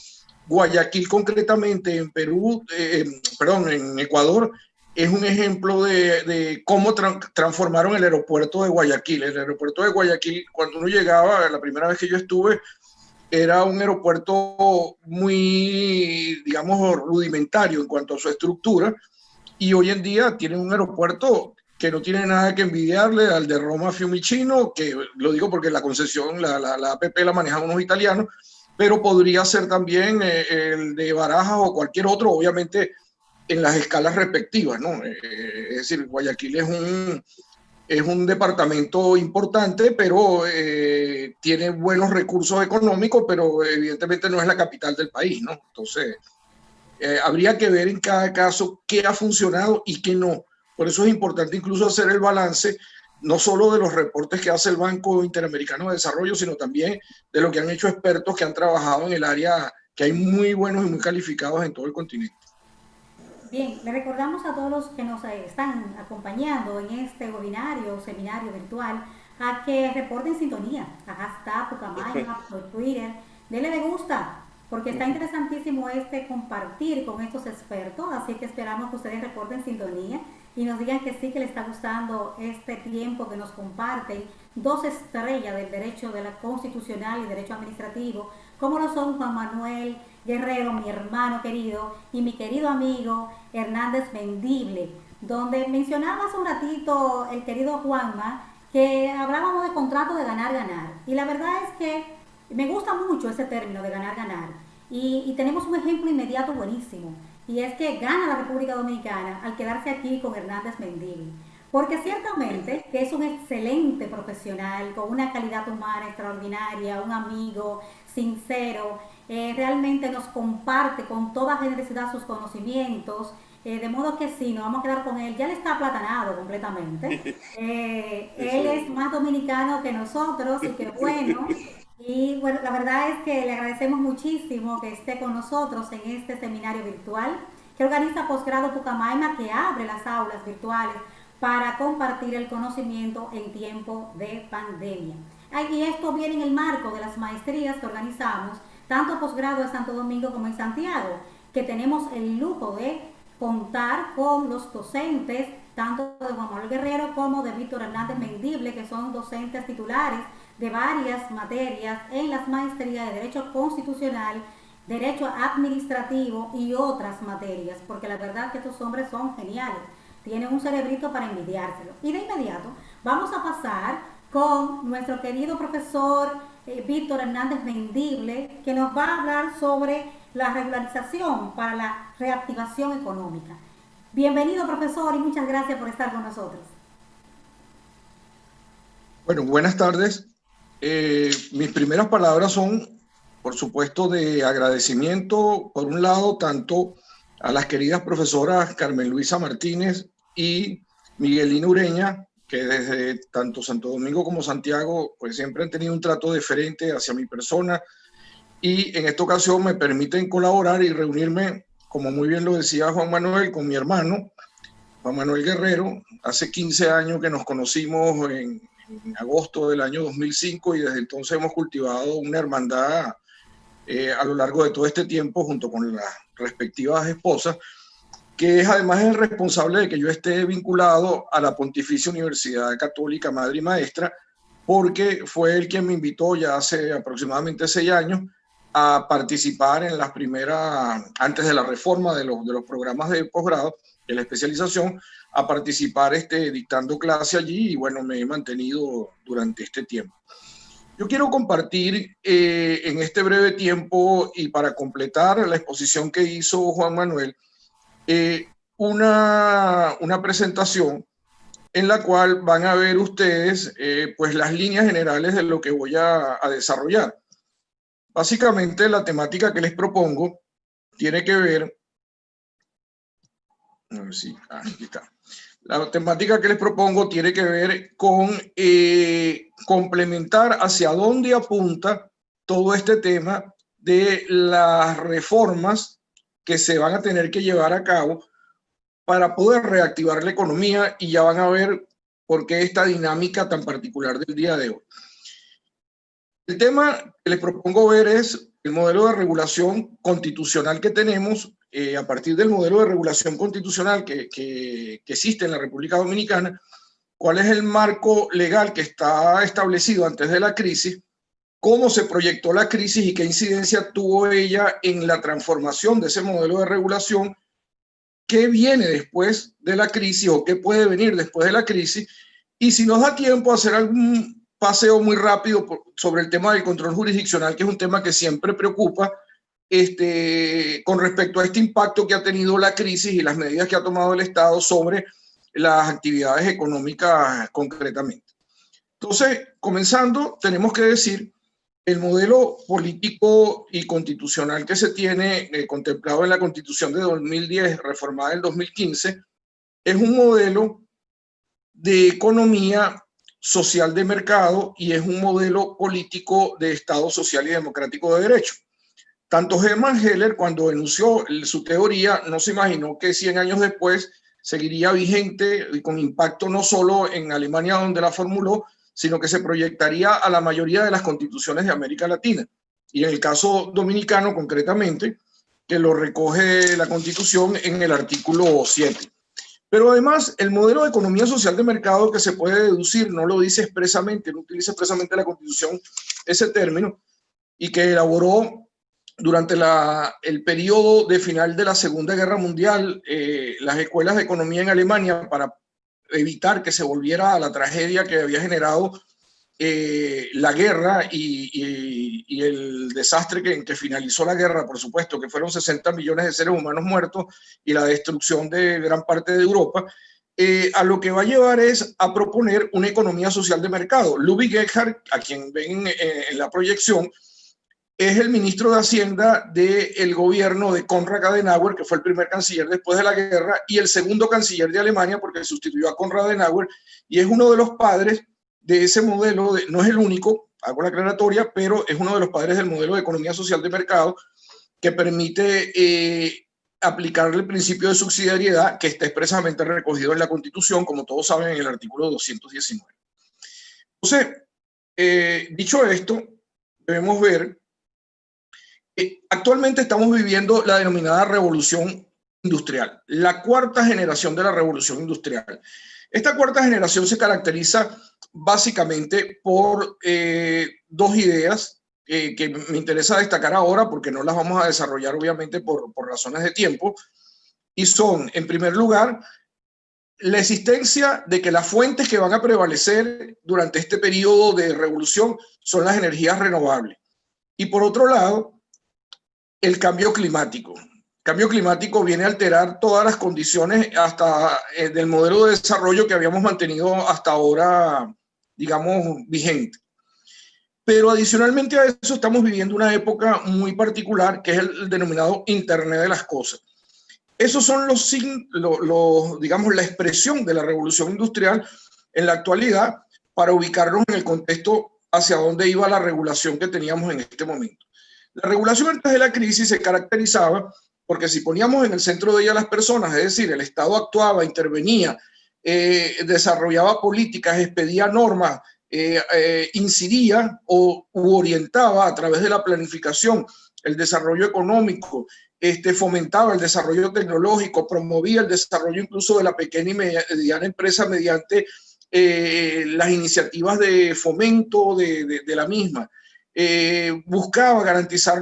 Guayaquil concretamente en Perú, en Ecuador, es un ejemplo de cómo transformaron el aeropuerto de Guayaquil. El aeropuerto de Guayaquil, cuando uno llegaba, la primera vez que yo estuve, era un aeropuerto muy, digamos, rudimentario en cuanto a su estructura, y hoy en día tienen un aeropuerto que no tiene nada que envidiarle al de Roma Fiumicino, que lo digo porque la concesión, la APP la manejan unos italianos, pero podría ser también el de Barajas o cualquier otro, obviamente en las escalas respectivas, ¿no? Es decir, Guayaquil es un departamento importante, pero tiene buenos recursos económicos, pero evidentemente no es la capital del país, ¿no? Entonces, habría que ver en cada caso qué ha funcionado y qué no. Por eso es importante incluso hacer el balance, no solo de los reportes que hace el Banco Interamericano de Desarrollo, sino también de lo que han hecho expertos que han trabajado en el área, que hay muy buenos y muy calificados en todo el continente. Bien, le recordamos a todos los que nos están acompañando en este webinario o seminario virtual a que reporten sintonía, a hashtag Pucamaima por Twitter, denle me gusta, porque está interesantísimo compartir con estos expertos, así que esperamos que ustedes reporten sintonía y nos digan que sí, que les está gustando este tiempo que nos comparten dos estrellas del derecho de la constitucional y derecho administrativo, como lo son Juan Manuel Guerrero, mi hermano querido, y mi querido amigo Hernández Mendible, donde mencionaba hace un ratito el querido Juanma que hablábamos de contrato de ganar-ganar, y la verdad es que me gusta mucho ese término de ganar-ganar, y tenemos un ejemplo inmediato buenísimo, y es que gana la República Dominicana al quedarse aquí con Hernández Mendible, porque ciertamente que es un excelente profesional, con una calidad humana extraordinaria, un amigo sincero, realmente nos comparte con toda generosidad sus conocimientos, de modo que sí, nos vamos a quedar con él. Ya le está aplatanado completamente. Él es más dominicano que nosotros, y que bueno. Y bueno, la verdad es que le agradecemos muchísimo que esté con nosotros en este seminario virtual que organiza Posgrado Pucamaima, que abre las aulas virtuales para compartir el conocimiento en tiempo de pandemia. Y esto viene en el marco de las maestrías que organizamos, tanto posgrado en Santo Domingo como en Santiago, que tenemos el lujo de contar con los docentes, tanto de Juan Manuel Guerrero como de Víctor Hernández Mendible, que son docentes titulares de varias materias en las maestrías de Derecho Constitucional, Derecho Administrativo y otras materias, porque la verdad es que estos hombres son geniales, tienen un cerebrito para envidiárselo. Y de inmediato vamos a pasar con nuestro querido profesor Víctor Hernández Mendible, que nos va a hablar sobre la regularización para la reactivación económica. Bienvenido, profesor, y muchas gracias por estar con nosotros. Bueno, buenas tardes. Mis primeras palabras son, por supuesto, de agradecimiento, por un lado, tanto a las queridas profesoras Carmen Luisa Martínez y Miguelina Ureña, que desde tanto Santo Domingo como Santiago, pues siempre han tenido un trato deferente hacia mi persona, y en esta ocasión me permiten colaborar y reunirme, como muy bien lo decía Juan Manuel, con mi hermano, Juan Manuel Guerrero. Hace 15 años que nos conocimos en agosto del año 2005, y desde entonces hemos cultivado una hermandad a lo largo de todo este tiempo junto con las respectivas esposas. que es además el responsable de que yo esté vinculado a la Pontificia Universidad Católica Madre y Maestra, porque fue él quien me invitó ya hace aproximadamente 6 años a participar en las primeras, antes de la reforma de los programas de posgrado, de la especialización, a participar dictando clase allí, y bueno, me he mantenido durante este tiempo. Yo quiero compartir en este breve tiempo, y para completar la exposición que hizo Juan Manuel, una presentación en la cual van a ver ustedes pues las líneas generales de lo que voy a desarrollar. Básicamente la temática que les propongo tiene que ver, a ver si, aquí está. La temática que les propongo tiene que ver con complementar hacia dónde apunta todo este tema de las reformas que se van a tener que llevar a cabo para poder reactivar la economía, y ya van a ver por qué esta dinámica tan particular del día de hoy. El tema que les propongo ver es el modelo de regulación constitucional que tenemos. A partir del modelo de regulación constitucional que existe en la República Dominicana, cuál es el marco legal que está establecido antes de la crisis, cómo se proyectó la crisis y qué incidencia tuvo ella en la transformación de ese modelo de regulación, qué viene después de la crisis o qué puede venir después de la crisis, y si nos da tiempo hacer algún paseo muy rápido sobre el tema del control jurisdiccional, que es un tema que siempre preocupa, con respecto a este impacto que ha tenido la crisis y las medidas que ha tomado el Estado sobre las actividades económicas concretamente. Entonces, comenzando, tenemos que decir el modelo político y constitucional que se tiene contemplado en la Constitución de 2010, reformada en 2015, es un modelo de economía social de mercado y es un modelo político de Estado social y democrático de derecho. Tanto Hermann Heller, cuando enunció su teoría, no se imaginó que 100 años después seguiría vigente y con impacto no solo en Alemania, donde la formuló, sino que se proyectaría a la mayoría de las constituciones de América Latina. Y en el caso dominicano, concretamente, que lo recoge la Constitución en el artículo 7. Pero además, el modelo de economía social de mercado que se puede deducir, no lo dice expresamente, no utiliza expresamente la Constitución ese término, y que elaboró durante el periodo de final de la Segunda Guerra Mundial las escuelas de economía en Alemania, para evitar que se volviera a la tragedia que había generado la guerra y el desastre que finalizó la guerra, por supuesto, que fueron 60 millones de seres humanos muertos y la destrucción de gran parte de Europa. A lo que va a llevar es a proponer una economía social de mercado. Ludwig Erhard, a quien ven en la proyección, es el ministro de Hacienda del gobierno de Konrad Adenauer, que fue el primer canciller después de la guerra y el segundo canciller de Alemania, porque sustituyó a Konrad Adenauer, y es uno de los padres de ese modelo, no es el único, hago la aclaratoria, pero es uno de los padres del modelo de economía social de mercado que permite aplicarle el principio de subsidiariedad, que está expresamente recogido en la Constitución, como todos saben, en el artículo 219. Entonces, dicho esto, debemos ver actualmente estamos viviendo la denominada revolución industrial, la cuarta generación de la revolución industrial. Esta cuarta generación se caracteriza básicamente por dos ideas que me interesa destacar ahora, porque no las vamos a desarrollar obviamente por razones de tiempo, y son, en primer lugar, la existencia de que las fuentes que van a prevalecer durante este periodo de revolución son las energías renovables. Y por otro lado, el cambio climático. El cambio climático viene a alterar todas las condiciones hasta del modelo de desarrollo que habíamos mantenido hasta ahora, digamos, vigente. Pero adicionalmente a eso estamos viviendo una época muy particular, que es el denominado Internet de las Cosas. Esos son digamos, la expresión de la revolución industrial en la actualidad, para ubicarnos en el contexto hacia dónde iba la regulación que teníamos en este momento. La regulación antes de la crisis se caracterizaba porque si poníamos en el centro de ella a las personas, es decir, el Estado actuaba, intervenía, desarrollaba políticas, expedía normas, incidía u orientaba a través de la planificación, el desarrollo económico fomentaba el desarrollo tecnológico, promovía el desarrollo incluso de la pequeña y mediana empresa mediante las iniciativas de fomento de la misma. Buscaba garantizar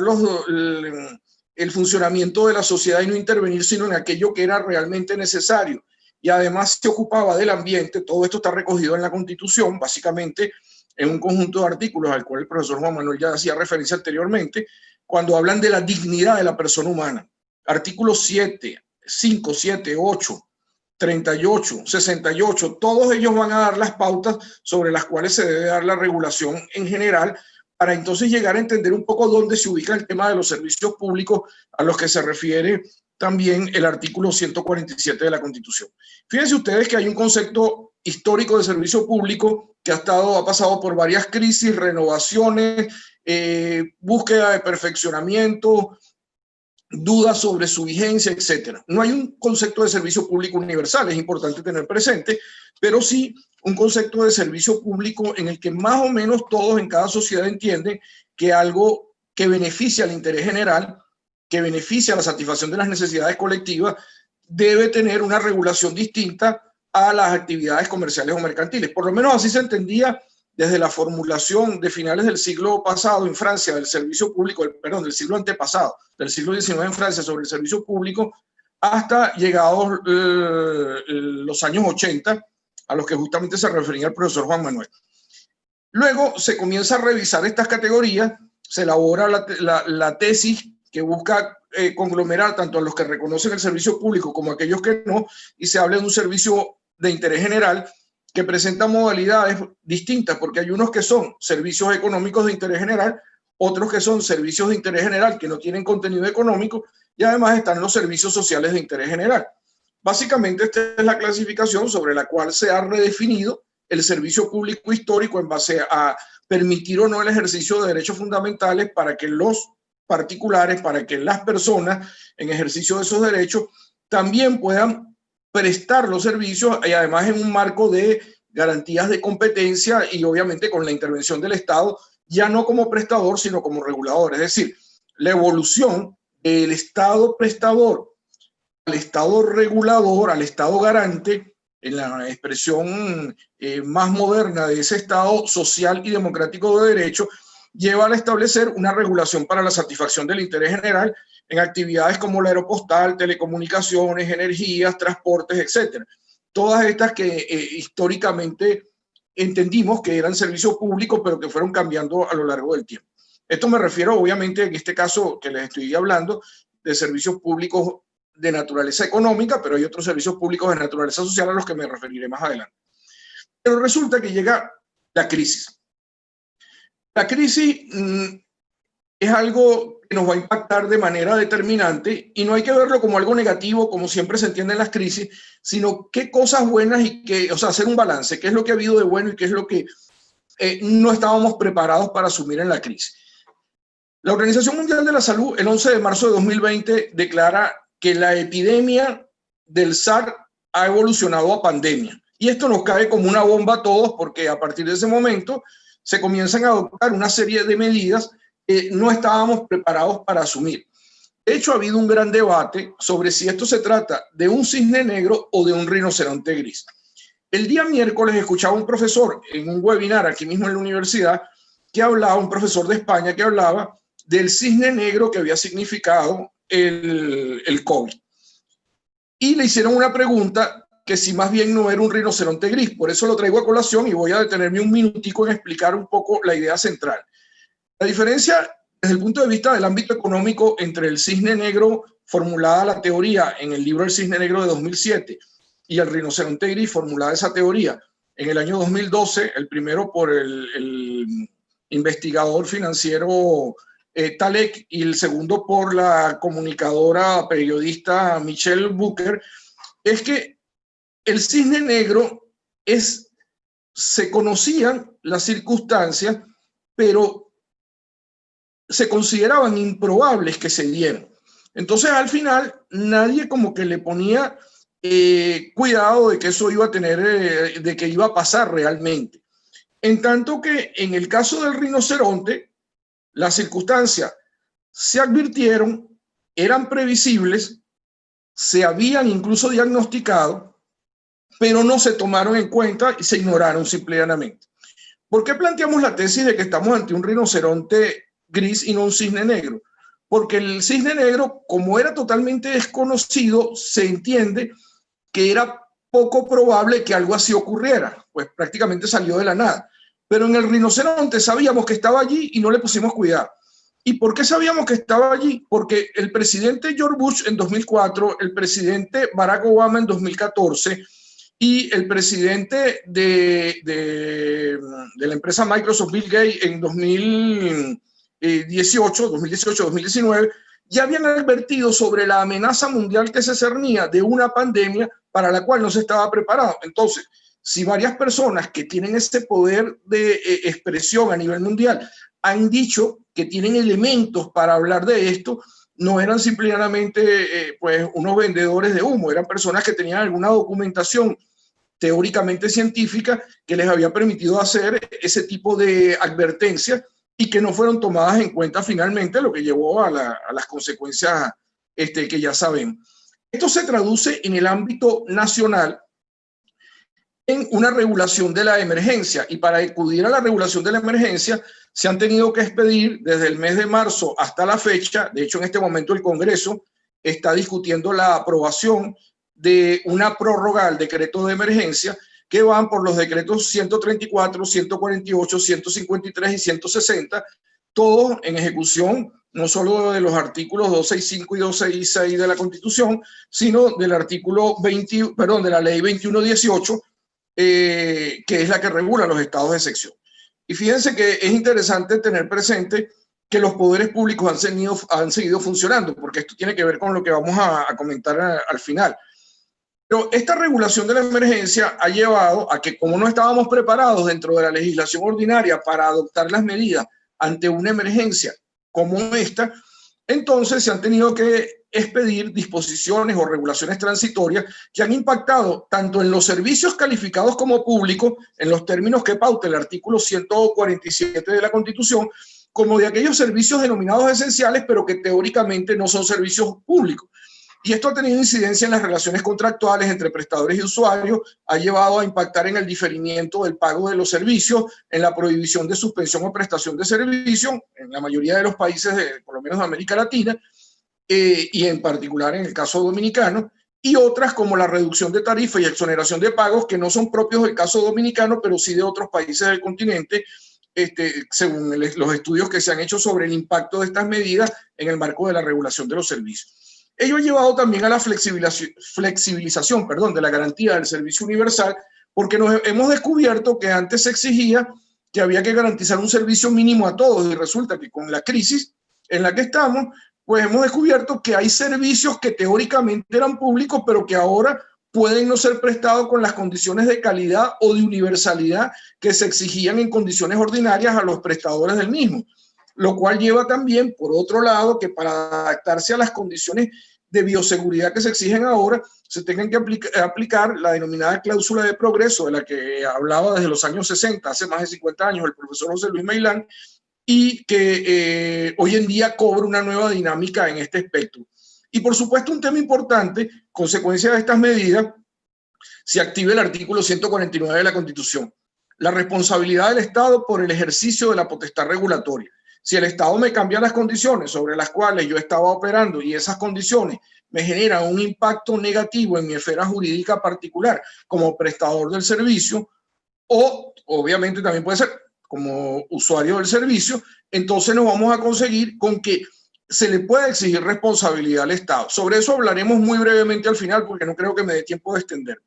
el funcionamiento de la sociedad y no intervenir sino en aquello que era realmente necesario. Y además se ocupaba del ambiente. Todo esto está recogido en la Constitución, básicamente en un conjunto de artículos al cual el profesor Juan Manuel ya hacía referencia anteriormente, cuando hablan de la dignidad de la persona humana. Artículos 7, 5, 7, 8, 38, 68, todos ellos van a dar las pautas sobre las cuales se debe dar la regulación en general, para entonces llegar a entender un poco dónde se ubica el tema de los servicios públicos a los que se refiere también el artículo 147 de la Constitución. Fíjense ustedes que hay un concepto histórico de servicio público que ha pasado por varias crisis, renovaciones, búsqueda de perfeccionamiento, dudas sobre su vigencia, etc. No hay un concepto de servicio público universal, es importante tener presente, pero sí un concepto de servicio público en el que más o menos todos en cada sociedad entienden que algo que beneficia al interés general, que beneficia a la satisfacción de las necesidades colectivas, debe tener una regulación distinta a las actividades comerciales o mercantiles. Por lo menos así se entendía desde la formulación de finales del siglo pasado en Francia del servicio público, del siglo antepasado, del siglo XIX en Francia sobre el servicio público, hasta llegados los años 80, a los que justamente se refería el profesor Juan Manuel. Luego se comienza a revisar estas categorías, se elabora la tesis que busca conglomerar tanto a los que reconocen el servicio público como a aquellos que no, y se habla de un servicio de interés general que presenta modalidades distintas, porque hay unos que son servicios económicos de interés general, otros que son servicios de interés general que no tienen contenido económico, y además están los servicios sociales de interés general. Básicamente esta es la clasificación sobre la cual se ha redefinido el servicio público histórico en base a permitir o no el ejercicio de derechos fundamentales para que los particulares, para que las personas en ejercicio de esos derechos también puedan prestar los servicios, y además en un marco de garantías de competencia y obviamente con la intervención del Estado, ya no como prestador, sino como regulador. Es decir, la evolución del Estado prestador al Estado regulador, al Estado garante, en la expresión más moderna de ese Estado social y democrático de derecho, lleva a establecer una regulación para la satisfacción del interés general en actividades como la aeropostal, telecomunicaciones, energías, transportes, etc. Todas estas que históricamente entendimos que eran servicios públicos, pero que fueron cambiando a lo largo del tiempo. Esto me refiero, obviamente, en este caso que les estoy hablando, de servicios públicos de naturaleza económica, pero hay otros servicios públicos de naturaleza social a los que me referiré más adelante. Pero resulta que llega la crisis. La crisis es algo que nos va a impactar de manera determinante y no hay que verlo como algo negativo, como siempre se entiende en las crisis, sino qué cosas buenas y qué, o sea, hacer un balance, qué es lo que ha habido de bueno y qué es lo que no estábamos preparados para asumir en la crisis. La Organización Mundial de la Salud, el 11 de marzo de 2020, declara que la epidemia del SARS ha evolucionado a pandemia. Y esto nos cae como una bomba a todos porque a partir de ese momento se comienzan a adoptar una serie de medidas que no estábamos preparados para asumir. De hecho, ha habido un gran debate sobre si esto se trata de un cisne negro o de un rinoceronte gris. El día miércoles escuchaba un profesor en un webinar aquí mismo en la universidad que hablaba, un profesor de España que hablaba del cisne negro que había significado el COVID. Y le hicieron una pregunta que si más bien no era un rinoceronte gris. Por eso lo traigo a colación y voy a detenerme un minutico en explicar un poco la idea central. La diferencia desde el punto de vista del ámbito económico entre el cisne negro, formulada la teoría en el libro El Cisne Negro de 2007, y el rinoceronte gris, formulada esa teoría en el año 2012, el primero por el investigador financiero Taleb y el segundo por la comunicadora periodista Michelle Booker, es que el cisne negro se conocían las circunstancias, pero se consideraban improbables que se dieran. Entonces, al final, nadie como que le ponía cuidado de que eso iba a tener, de que iba a pasar realmente. En tanto que en el caso del rinoceronte, las circunstancias se advirtieron, eran previsibles, se habían incluso diagnosticado, pero no se tomaron en cuenta y se ignoraron simplemente. ¿Por qué planteamos la tesis de que estamos ante un rinoceronte gris y no un cisne negro? Porque el cisne negro, como era totalmente desconocido, se entiende que era poco probable que algo así ocurriera, pues prácticamente salió de la nada. Pero en el rinoceronte sabíamos que estaba allí y no le pusimos cuidado. ¿Y por qué sabíamos que estaba allí? Porque el presidente George Bush en 2004, el presidente Barack Obama en 2014 y el presidente de la empresa Microsoft, Bill Gates, en 2018-2019, ya habían advertido sobre la amenaza mundial que se cernía de una pandemia para la cual no se estaba preparado. Entonces, si varias personas que tienen ese poder de expresión a nivel mundial han dicho que tienen elementos para hablar de esto, no eran simplemente pues unos vendedores de humo, eran personas que tenían alguna documentación teóricamente científica que les había permitido hacer ese tipo de advertencias y que no fueron tomadas en cuenta finalmente, lo que llevó a las consecuencias que ya saben. Esto se traduce en el ámbito nacional en una regulación de la emergencia, y para acudir a la regulación de la emergencia se han tenido que expedir desde el mes de marzo hasta la fecha. De hecho, en este momento el Congreso está discutiendo la aprobación de una prórroga al decreto de emergencia que van por los decretos 134, 148, 153 y 160, todos en ejecución no solo de los artículos 265 y 266 de la Constitución, sino del artículo 20, perdón, de la ley 2118, que es la que regula los estados de excepción. Y fíjense que es interesante tener presente que los poderes públicos han seguido funcionando, porque esto tiene que ver con lo que vamos a comentar al final. Pero esta regulación de la emergencia ha llevado a que, como no estábamos preparados dentro de la legislación ordinaria para adoptar las medidas ante una emergencia como esta, entonces se han tenido que expedir disposiciones o regulaciones transitorias que han impactado tanto en los servicios calificados como públicos, en los términos que pauta el artículo 147 de la Constitución, como de aquellos servicios denominados esenciales, pero que teóricamente no son servicios públicos. Y esto ha tenido incidencia en las relaciones contractuales entre prestadores y usuarios, ha llevado a impactar en el diferimiento del pago de los servicios, en la prohibición de suspensión o prestación de servicio, en la mayoría de los países, por lo menos de América Latina, y en particular en el caso dominicano, y otras como la reducción de tarifas y exoneración de pagos que no son propios del caso dominicano, pero sí de otros países del continente, según los estudios que se han hecho sobre el impacto de estas medidas en el marco de la regulación de los servicios. Ello ha llevado también a la flexibilización de la garantía del servicio universal, porque hemos descubierto que antes se exigía que había que garantizar un servicio mínimo a todos, y resulta que con la crisis en la que estamos, pues hemos descubierto que hay servicios que teóricamente eran públicos, pero que ahora pueden no ser prestados con las condiciones de calidad o de universalidad que se exigían en condiciones ordinarias a los prestadores del mismo. Lo cual lleva también, por otro lado, que para adaptarse a las condiciones de bioseguridad que se exigen ahora, se tengan que aplicar la denominada cláusula de progreso, de la que hablaba desde los años 60, hace más de 50 años, el profesor José Luis Meilán, y que hoy en día cobra una nueva dinámica en este aspecto. Y por supuesto, un tema importante, consecuencia de estas medidas, se activa el artículo 149 de la Constitución, la responsabilidad del Estado por el ejercicio de la potestad regulatoria. Si el Estado me cambia las condiciones sobre las cuales yo estaba operando y esas condiciones me generan un impacto negativo en mi esfera jurídica particular como prestador del servicio, o obviamente también puede ser como usuario del servicio, entonces nos vamos a conseguir con que se le pueda exigir responsabilidad al Estado. Sobre eso hablaremos muy brevemente al final, porque no creo que me dé tiempo de extender.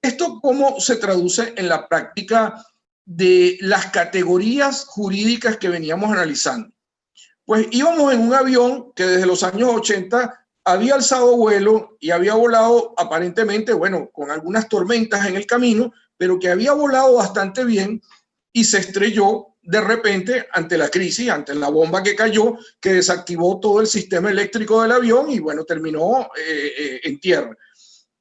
¿Esto cómo se traduce en la práctica de las categorías jurídicas que veníamos analizando? Pues íbamos en un avión que desde los años 80 había alzado vuelo y había volado aparentemente, bueno, con algunas tormentas en el camino, pero que había volado bastante bien y se estrelló de repente ante la crisis, ante la bomba que cayó, que desactivó todo el sistema eléctrico del avión y bueno, terminó en tierra.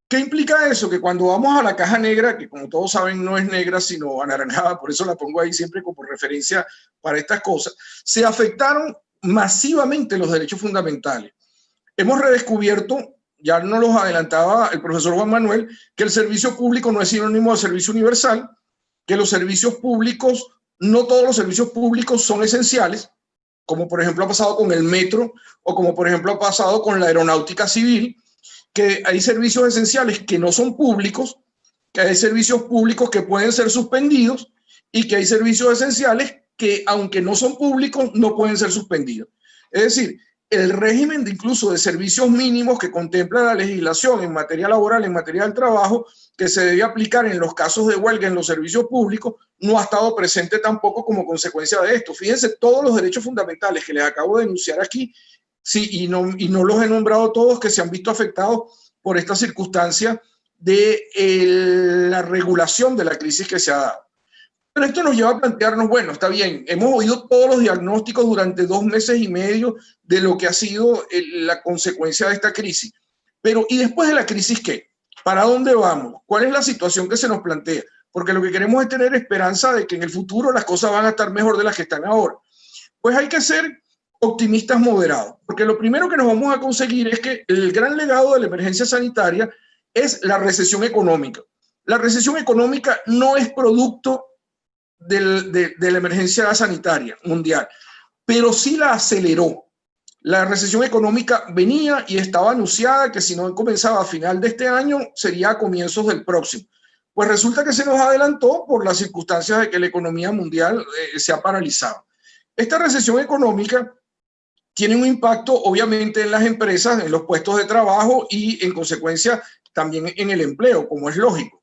¿Qué implica eso? Que cuando vamos a la caja negra, que como todos saben no es negra sino anaranjada, por eso la pongo ahí siempre como referencia para estas cosas, se afectaron masivamente los derechos fundamentales. hemos redescubierto, ya nos los adelantaba el profesor Juan Manuel, que el servicio público no es sinónimo de servicio universal, que los servicios públicos, no todos los servicios públicos son esenciales, como por ejemplo ha pasado con el metro o como por ejemplo ha pasado con la aeronáutica civil, que hay servicios esenciales que no son públicos, que hay servicios públicos que pueden ser suspendidos y que hay servicios esenciales que, aunque no son públicos, no pueden ser suspendidos. Es decir, el régimen de incluso de servicios mínimos que contempla la legislación en materia laboral, en materia del trabajo, que se debe aplicar en los casos de huelga en los servicios públicos, no ha estado presente tampoco como consecuencia de esto. Fíjense, todos los derechos fundamentales que les acabo de enunciar aquí, sí, y no los he nombrado todos, que se han visto afectados por esta circunstancia de la regulación de la crisis que se ha dado. Pero esto nos lleva a plantearnos, bueno, está bien, hemos oído todos los diagnósticos durante 2 meses y medio de lo que ha sido la consecuencia de esta crisis. Pero, ¿y después de la crisis qué? ¿Para dónde vamos? ¿Cuál es la situación que se nos plantea? Porque lo que queremos es tener esperanza de que en el futuro las cosas van a estar mejor de las que están ahora. Pues hay que ser optimistas moderados, porque lo primero que nos vamos a conseguir es que el gran legado de la emergencia sanitaria es la recesión económica. La recesión económica no es producto de la emergencia sanitaria mundial, pero sí la aceleró. La recesión económica venía y estaba anunciada que si no comenzaba a final de este año, sería a comienzos del próximo. Pues resulta que se nos adelantó por las circunstancias de que la economía mundial se ha paralizado. Esta recesión económica tiene un impacto obviamente en las empresas, en los puestos de trabajo y en consecuencia también en el empleo, como es lógico.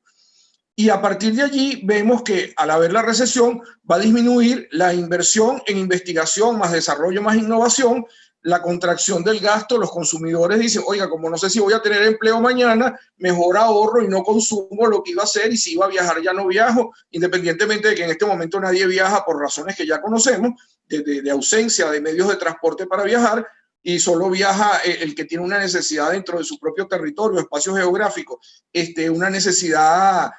Y a partir de allí vemos que al haber la recesión va a disminuir la inversión en investigación, más desarrollo, más innovación, la contracción del gasto. Los consumidores dicen, oiga, como no sé si voy a tener empleo mañana, mejor ahorro y no consumo lo que iba a hacer, y si iba a viajar ya no viajo, independientemente de que en este momento nadie viaja por razones que ya conocemos, de ausencia de medios de transporte para viajar, y solo viaja el que tiene una necesidad dentro de su propio territorio, espacio geográfico, una necesidad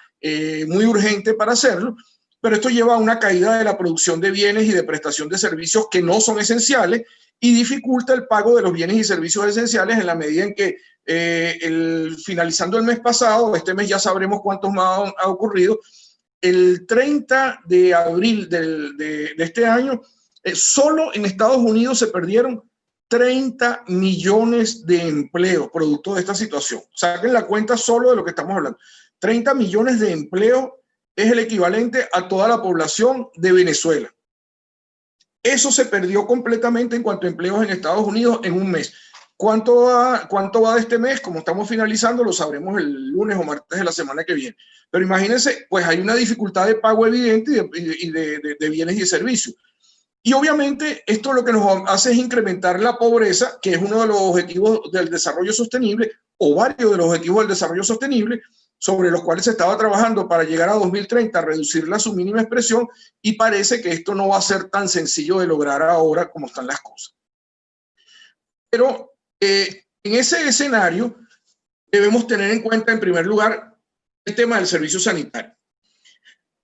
muy urgente para hacerlo, pero esto lleva a una caída de la producción de bienes y de prestación de servicios que no son esenciales y dificulta el pago de los bienes y servicios esenciales en la medida en que finalizando el mes pasado, este mes ya sabremos cuántos más ha ocurrido, el 30 de abril de este año, solo en Estados Unidos se perdieron 30 millones de empleos producto de esta situación. Saquen la cuenta solo de lo que estamos hablando. 30 millones de empleos es el equivalente a toda la población de Venezuela. Eso se perdió completamente en cuanto a empleos en Estados Unidos en un mes. ¿Cuánto va de este mes? Como estamos finalizando, lo sabremos el lunes o martes de la semana que viene. Pero imagínense, pues hay una dificultad de pago evidente y de bienes y de servicios. Y obviamente esto lo que nos hace es incrementar la pobreza, que es uno de los objetivos del desarrollo sostenible, o varios de los objetivos del desarrollo sostenible, sobre los cuales se estaba trabajando para llegar a 2030, a reducirla a su mínima expresión, y parece que esto no va a ser tan sencillo de lograr ahora como están las cosas. Pero en ese escenario debemos tener en cuenta, en primer lugar, el tema del servicio sanitario.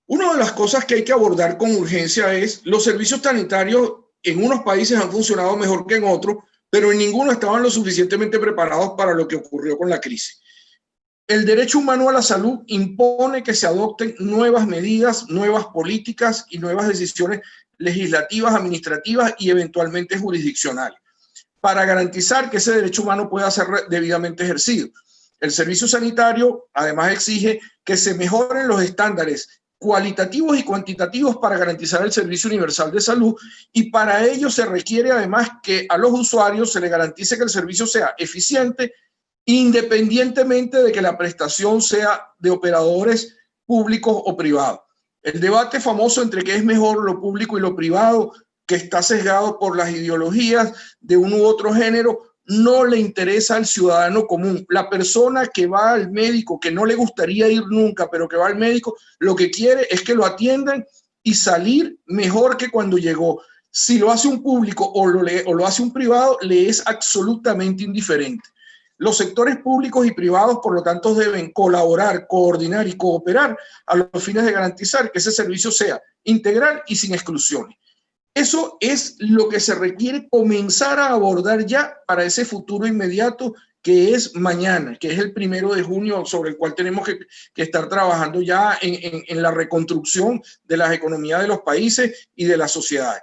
Una de las cosas que hay que abordar con urgencia es los servicios sanitarios en unos países han funcionado mejor que en otros, pero en ninguno estaban lo suficientemente preparados para lo que ocurrió con la crisis. El derecho humano a la salud impone que se adopten nuevas medidas, nuevas políticas y nuevas decisiones legislativas, administrativas y eventualmente jurisdiccionales para garantizar que ese derecho humano pueda ser debidamente ejercido. El servicio sanitario además exige que se mejoren los estándares cualitativos y cuantitativos para garantizar el servicio universal de salud, y para ello se requiere además que a los usuarios se les garantice que el servicio sea eficiente, independientemente de que la prestación sea de operadores públicos o privados. El debate famoso entre qué es mejor, lo público y lo privado, que está sesgado por las ideologías de uno u otro género, no le interesa al ciudadano común. La persona que va al médico, que no le gustaría ir nunca, pero que va al médico, lo que quiere es que lo atiendan y salir mejor que cuando llegó. Si lo hace un público o lo hace un privado, le es absolutamente indiferente. Los sectores públicos y privados, por lo tanto, deben colaborar, coordinar y cooperar a los fines de garantizar que ese servicio sea integral y sin exclusiones. Eso es lo que se requiere comenzar a abordar ya para ese futuro inmediato que es mañana, que es el 1 de junio, sobre el cual tenemos que estar trabajando ya en la reconstrucción de las economías de los países y de las sociedades.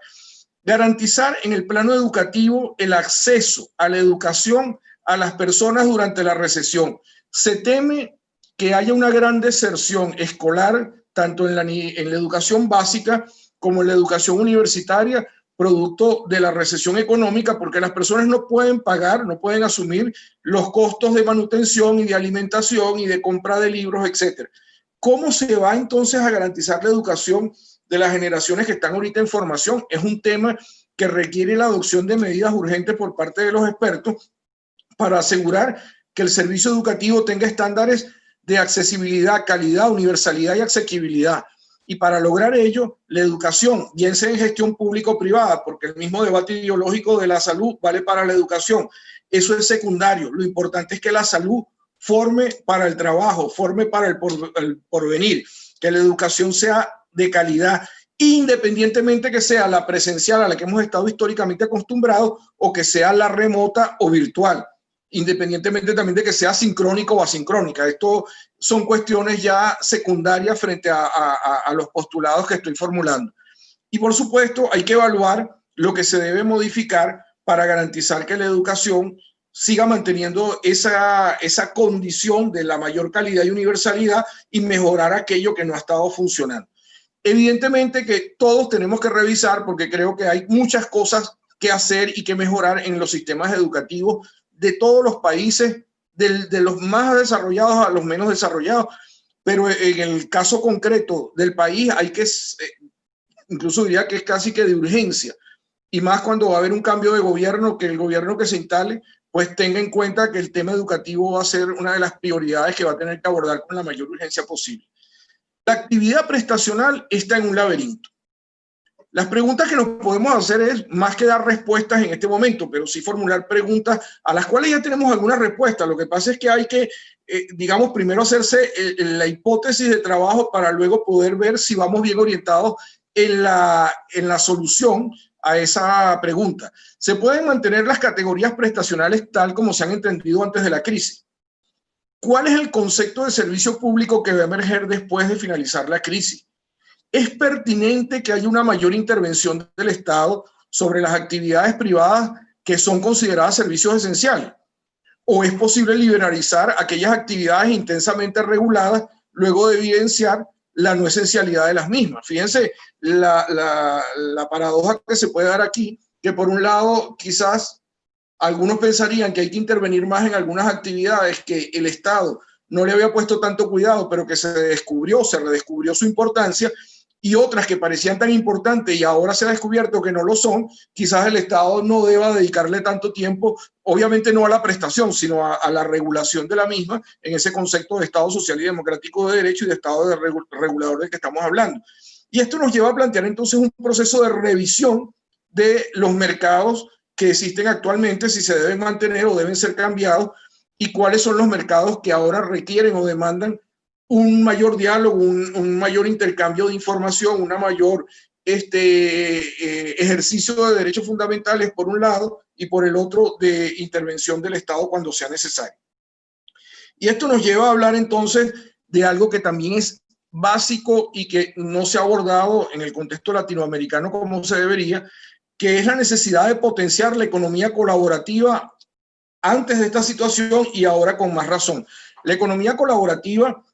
Garantizar en el plano educativo el acceso a la educación a las personas durante la recesión. Se teme que haya una gran deserción escolar, tanto en la educación básica como en la educación universitaria, producto de la recesión económica, porque las personas no pueden pagar, no pueden asumir los costos de manutención y de alimentación y de compra de libros, etc. ¿Cómo se va entonces a garantizar la educación de las generaciones que están ahorita en formación? Es un tema que requiere la adopción de medidas urgentes por parte de los expertos para asegurar que el servicio educativo tenga estándares de accesibilidad, calidad, universalidad y asequibilidad. Y para lograr ello, la educación, bien sea en gestión pública o privada, porque el mismo debate ideológico de la salud vale para la educación, eso es secundario. Lo importante es que la salud forme para el trabajo, forme para el porvenir, que la educación sea de calidad, independientemente que sea la presencial a la que hemos estado históricamente acostumbrados o que sea la remota o virtual, independientemente también de que sea sincrónica o asincrónica. Esto son cuestiones ya secundarias frente a los postulados que estoy formulando. Y por supuesto hay que evaluar lo que se debe modificar para garantizar que la educación siga manteniendo esa condición de la mayor calidad y universalidad y mejorar aquello que no ha estado funcionando. Evidentemente que todos tenemos que revisar, porque creo que hay muchas cosas que hacer y que mejorar en los sistemas educativos de todos los países, de los más desarrollados a los menos desarrollados, pero en el caso concreto del país hay que, incluso diría que es casi que de urgencia, y más cuando va a haber un cambio de gobierno, que el gobierno que se instale pues tenga en cuenta que el tema educativo va a ser una de las prioridades que va a tener que abordar con la mayor urgencia posible. La actividad prestacional está en un laberinto. Las preguntas que nos podemos hacer es más que dar respuestas en este momento, pero sí formular preguntas a las cuales ya tenemos algunas respuestas. Lo que pasa es que hay que, digamos, primero hacerse la hipótesis de trabajo para luego poder ver si vamos bien orientados en la solución a esa pregunta. ¿Se pueden mantener las categorías prestacionales tal como se han entendido antes de la crisis? ¿Cuál es el concepto de servicio público que va a emerger después de finalizar la crisis? ¿Es pertinente que haya una mayor intervención del Estado sobre las actividades privadas que son consideradas servicios esenciales? ¿O es posible liberalizar aquellas actividades intensamente reguladas luego de evidenciar la no esencialidad de las mismas? Fíjense la paradoja que se puede dar aquí, que por un lado quizás algunos pensarían que hay que intervenir más en algunas actividades que el Estado no le había puesto tanto cuidado, pero que se redescubrió su importancia, y otras que parecían tan importantes y ahora se ha descubierto que no lo son. Quizás el Estado no deba dedicarle tanto tiempo, obviamente no a la prestación, sino a la regulación de la misma, en ese concepto de Estado social y democrático de derecho y de Estado regulador del que estamos hablando. Y esto nos lleva a plantear entonces un proceso de revisión de los mercados que existen actualmente, si se deben mantener o deben ser cambiados, y cuáles son los mercados que ahora requieren o demandan un mayor diálogo, un mayor intercambio de información, una mayor ejercicio de derechos fundamentales por un lado, y por el otro de intervención del Estado cuando sea necesario. Y esto nos lleva a hablar entonces de algo que también es básico y que no se ha abordado en el contexto latinoamericano como se debería, que es la necesidad de potenciar la economía colaborativa antes de esta situación y ahora con más razón. La economía colaborativa,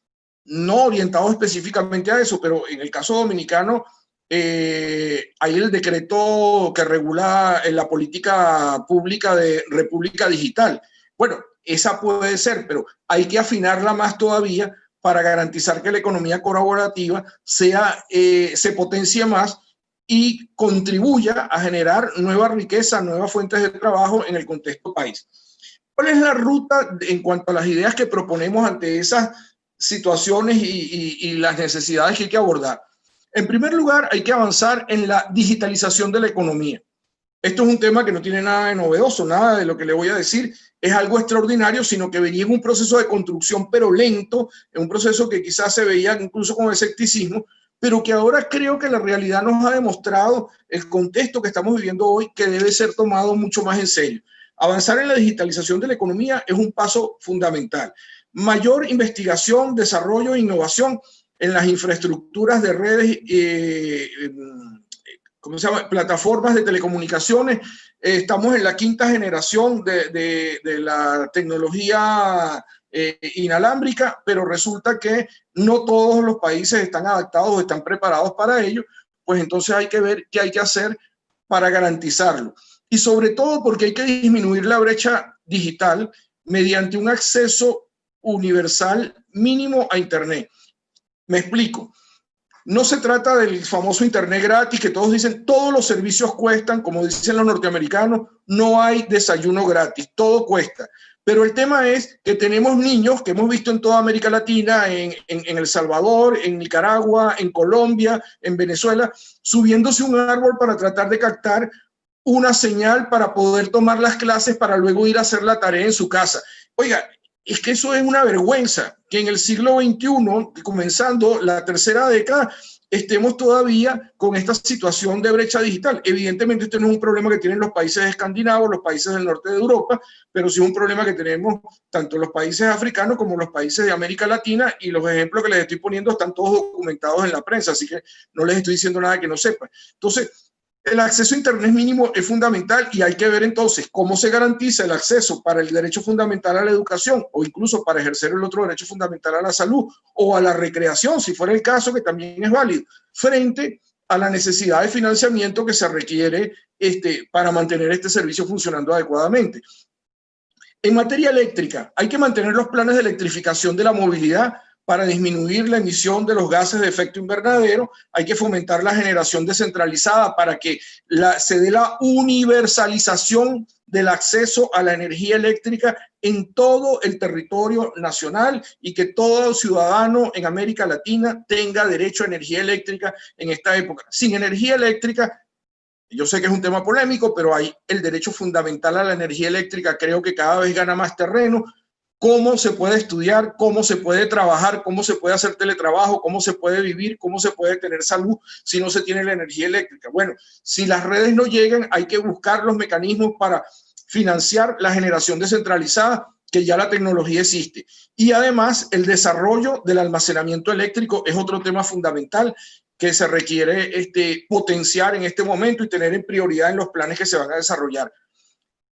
no orientado específicamente a eso, pero en el caso dominicano hay el decreto que regula la política pública de República Digital. Bueno, esa puede ser, pero hay que afinarla más todavía para garantizar que la economía colaborativa se potencie más y contribuya a generar nueva riqueza, nuevas fuentes de trabajo en el contexto país. ¿Cuál es la ruta en cuanto a las ideas que proponemos ante esas situaciones y las necesidades que hay que abordar? En primer lugar, hay que avanzar en la digitalización de la economía. Esto es un tema que no tiene nada de novedoso, nada de lo que le voy a decir es algo extraordinario, sino que venía en un proceso de construcción, pero lento, en un proceso que quizás se veía incluso con escepticismo, pero que ahora creo que la realidad nos ha demostrado, el contexto que estamos viviendo hoy, que debe ser tomado mucho más en serio. Avanzar en la digitalización de la economía es un paso fundamental. Mayor investigación, desarrollo e innovación en las infraestructuras de redes, ¿cómo se llama? Plataformas de telecomunicaciones. Estamos en la quinta generación de la tecnología inalámbrica, pero resulta que no todos los países están adaptados o están preparados para ello, pues entonces hay que ver qué hay que hacer para garantizarlo. Y sobre todo porque hay que disminuir la brecha digital mediante un acceso universal mínimo a Internet. Me explico. No se trata del famoso Internet gratis que todos dicen, todos los servicios cuestan, como dicen los norteamericanos, no hay desayuno gratis, todo cuesta. Pero el tema es que tenemos niños que hemos visto en toda América Latina, en El Salvador, en Nicaragua, en Colombia, en Venezuela, subiéndose un árbol para tratar de captar una señal para poder tomar las clases para luego ir a hacer la tarea en su casa. Oiga, es que eso es una vergüenza, que en el siglo XXI, comenzando la tercera década, estemos todavía con esta situación de brecha digital. Evidentemente, este no es un problema que tienen los países escandinavos, los países del norte de Europa, pero sí es un problema que tenemos tanto los países africanos como los países de América Latina, y los ejemplos que les estoy poniendo están todos documentados en la prensa, así que no les estoy diciendo nada que no sepan. Entonces, el acceso a Internet mínimo es fundamental y hay que ver entonces cómo se garantiza el acceso para el derecho fundamental a la educación o incluso para ejercer el otro derecho fundamental a la salud o a la recreación, si fuera el caso, que también es válido, frente a la necesidad de financiamiento que se requiere para mantener este servicio funcionando adecuadamente. En materia eléctrica, hay que mantener los planes de electrificación de la movilidad para disminuir la emisión de los gases de efecto invernadero. Hay que fomentar la generación descentralizada para que se dé la universalización del acceso a la energía eléctrica en todo el territorio nacional y que todo ciudadano en América Latina tenga derecho a energía eléctrica en esta época. Sin energía eléctrica, yo sé que es un tema polémico, pero hay el derecho fundamental a la energía eléctrica, creo que cada vez gana más terreno. Cómo se puede estudiar, cómo se puede trabajar, cómo se puede hacer teletrabajo, cómo se puede vivir, cómo se puede tener salud si no se tiene la energía eléctrica. Bueno, si las redes no llegan, hay que buscar los mecanismos para financiar la generación descentralizada, que ya la tecnología existe. Y además, el desarrollo del almacenamiento eléctrico es otro tema fundamental que se requiere potenciar en este momento y tener en prioridad en los planes que se van a desarrollar.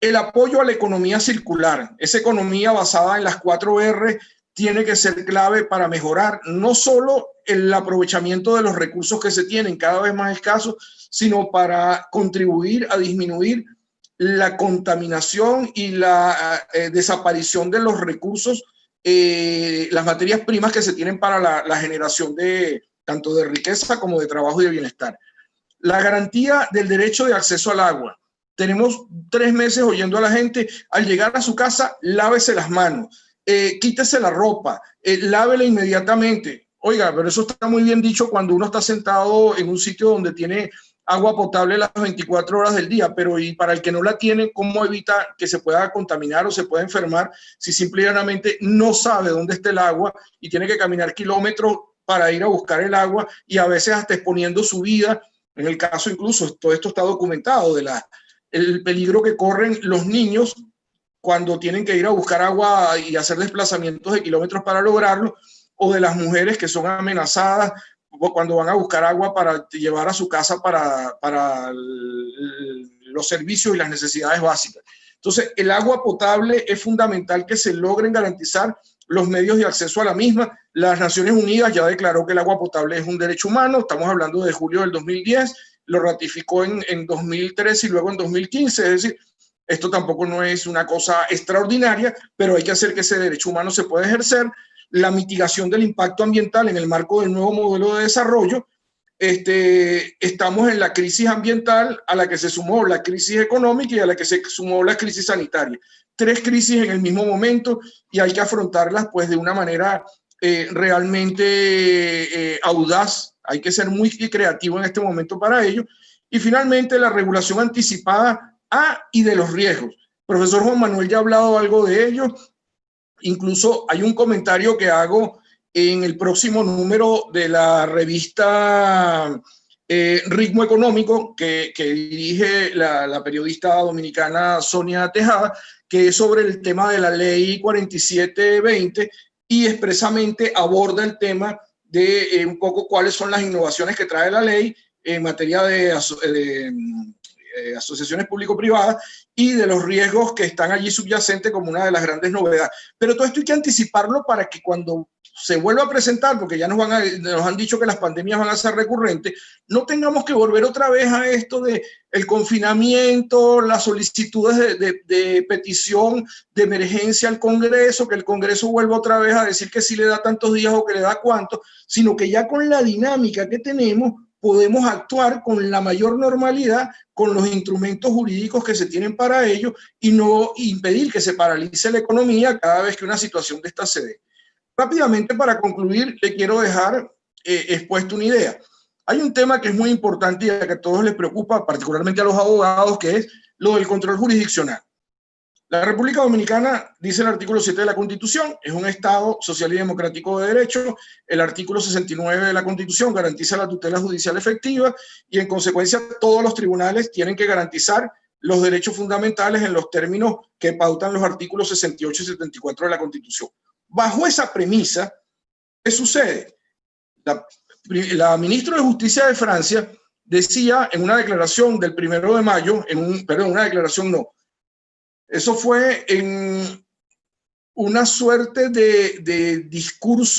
El apoyo a la economía circular, esa economía basada en las 4R, tiene que ser clave para mejorar no solo el aprovechamiento de los recursos que se tienen cada vez más escasos, sino para contribuir a disminuir la contaminación y la desaparición de los recursos, las materias primas que se tienen para la generación de tanto de riqueza como de trabajo y de bienestar. La garantía del derecho de acceso al agua. Tenemos 3 meses oyendo a la gente, al llegar a su casa, lávese las manos, quítese la ropa, lávela inmediatamente. Oiga, pero eso está muy bien dicho cuando uno está sentado en un sitio donde tiene agua potable las 24 horas del día, pero y para el que no la tiene, ¿cómo evita que se pueda contaminar o se pueda enfermar si simplemente no sabe dónde está el agua y tiene que caminar kilómetros para ir a buscar el agua y a veces hasta exponiendo su vida? En el caso incluso, todo esto está documentado, el peligro que corren los niños cuando tienen que ir a buscar agua y hacer desplazamientos de kilómetros para lograrlo, o de las mujeres que son amenazadas cuando van a buscar agua para llevar a su casa para los servicios y las necesidades básicas. Entonces, el agua potable es fundamental que se logren garantizar los medios de acceso a la misma. Las Naciones Unidas ya declaró que el agua potable es un derecho humano, estamos hablando de julio del 2010, lo ratificó en 2013 y luego en 2015, es decir, esto tampoco no es una cosa extraordinaria, pero hay que hacer que ese derecho humano se pueda ejercer. La mitigación del impacto ambiental en el marco del nuevo modelo de desarrollo. Estamos en la crisis ambiental a la que se sumó la crisis económica y a la que se sumó la crisis sanitaria. 3 crisis en el mismo momento y hay que afrontarlas pues de una manera realmente audaz. Hay que ser muy creativo en este momento para ello. Y finalmente, la regulación anticipada y de los riesgos. Profesor Juan Manuel ya ha hablado algo de ello. Incluso hay un comentario que hago en el próximo número de la revista Ritmo Económico, que dirige la periodista dominicana Sonia Tejada, que es sobre el tema de la ley 4720 y expresamente aborda el tema de un poco cuáles son las innovaciones que trae la ley en materia de asociaciones público-privadas y de los riesgos que están allí subyacentes como una de las grandes novedades. Pero todo esto hay que anticiparlo para que cuando se vuelva a presentar, porque ya nos han dicho que las pandemias van a ser recurrentes, no tengamos que volver otra vez a esto de el confinamiento, las solicitudes de petición de emergencia al Congreso, que el Congreso vuelva otra vez a decir que sí le da tantos días o que le da cuánto, sino que ya con la dinámica que tenemos podemos actuar con la mayor normalidad, con los instrumentos jurídicos que se tienen para ello y no impedir que se paralice la economía cada vez que una situación de esta se dé. Rápidamente, para concluir, le quiero dejar expuesto una idea. Hay un tema que es muy importante y a que a todos les preocupa, particularmente a los abogados, que es lo del control jurisdiccional. La República Dominicana, dice el artículo 7 de la Constitución, es un Estado social y democrático de derecho. El artículo 69 de la Constitución garantiza la tutela judicial efectiva y, en consecuencia, todos los tribunales tienen que garantizar los derechos fundamentales en los términos que pautan los artículos 68 y 74 de la Constitución. Bajo esa premisa, ¿qué sucede? La ministra de Justicia de Francia decía en una declaración del 1 de mayo, eso fue en una suerte de discurso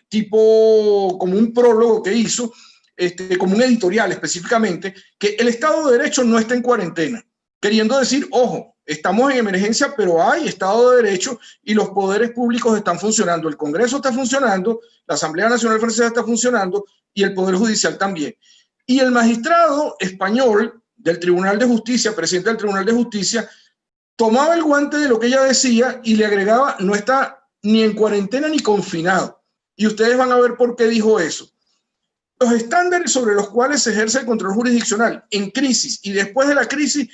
tipo como un prólogo que hizo, como un editorial específicamente, que el Estado de Derecho no está en cuarentena, queriendo decir, ojo, estamos en emergencia, pero hay Estado de Derecho y los poderes públicos están funcionando. El Congreso está funcionando, la Asamblea Nacional Francesa está funcionando y el Poder Judicial también. Y el magistrado español del Tribunal de Justicia, presidente del Tribunal de Justicia, tomaba el guante de lo que ella decía y le agregaba, no está ni en cuarentena ni confinado. Y ustedes van a ver por qué dijo eso. Los estándares sobre los cuales se ejerce el control jurisdiccional en crisis y después de la crisis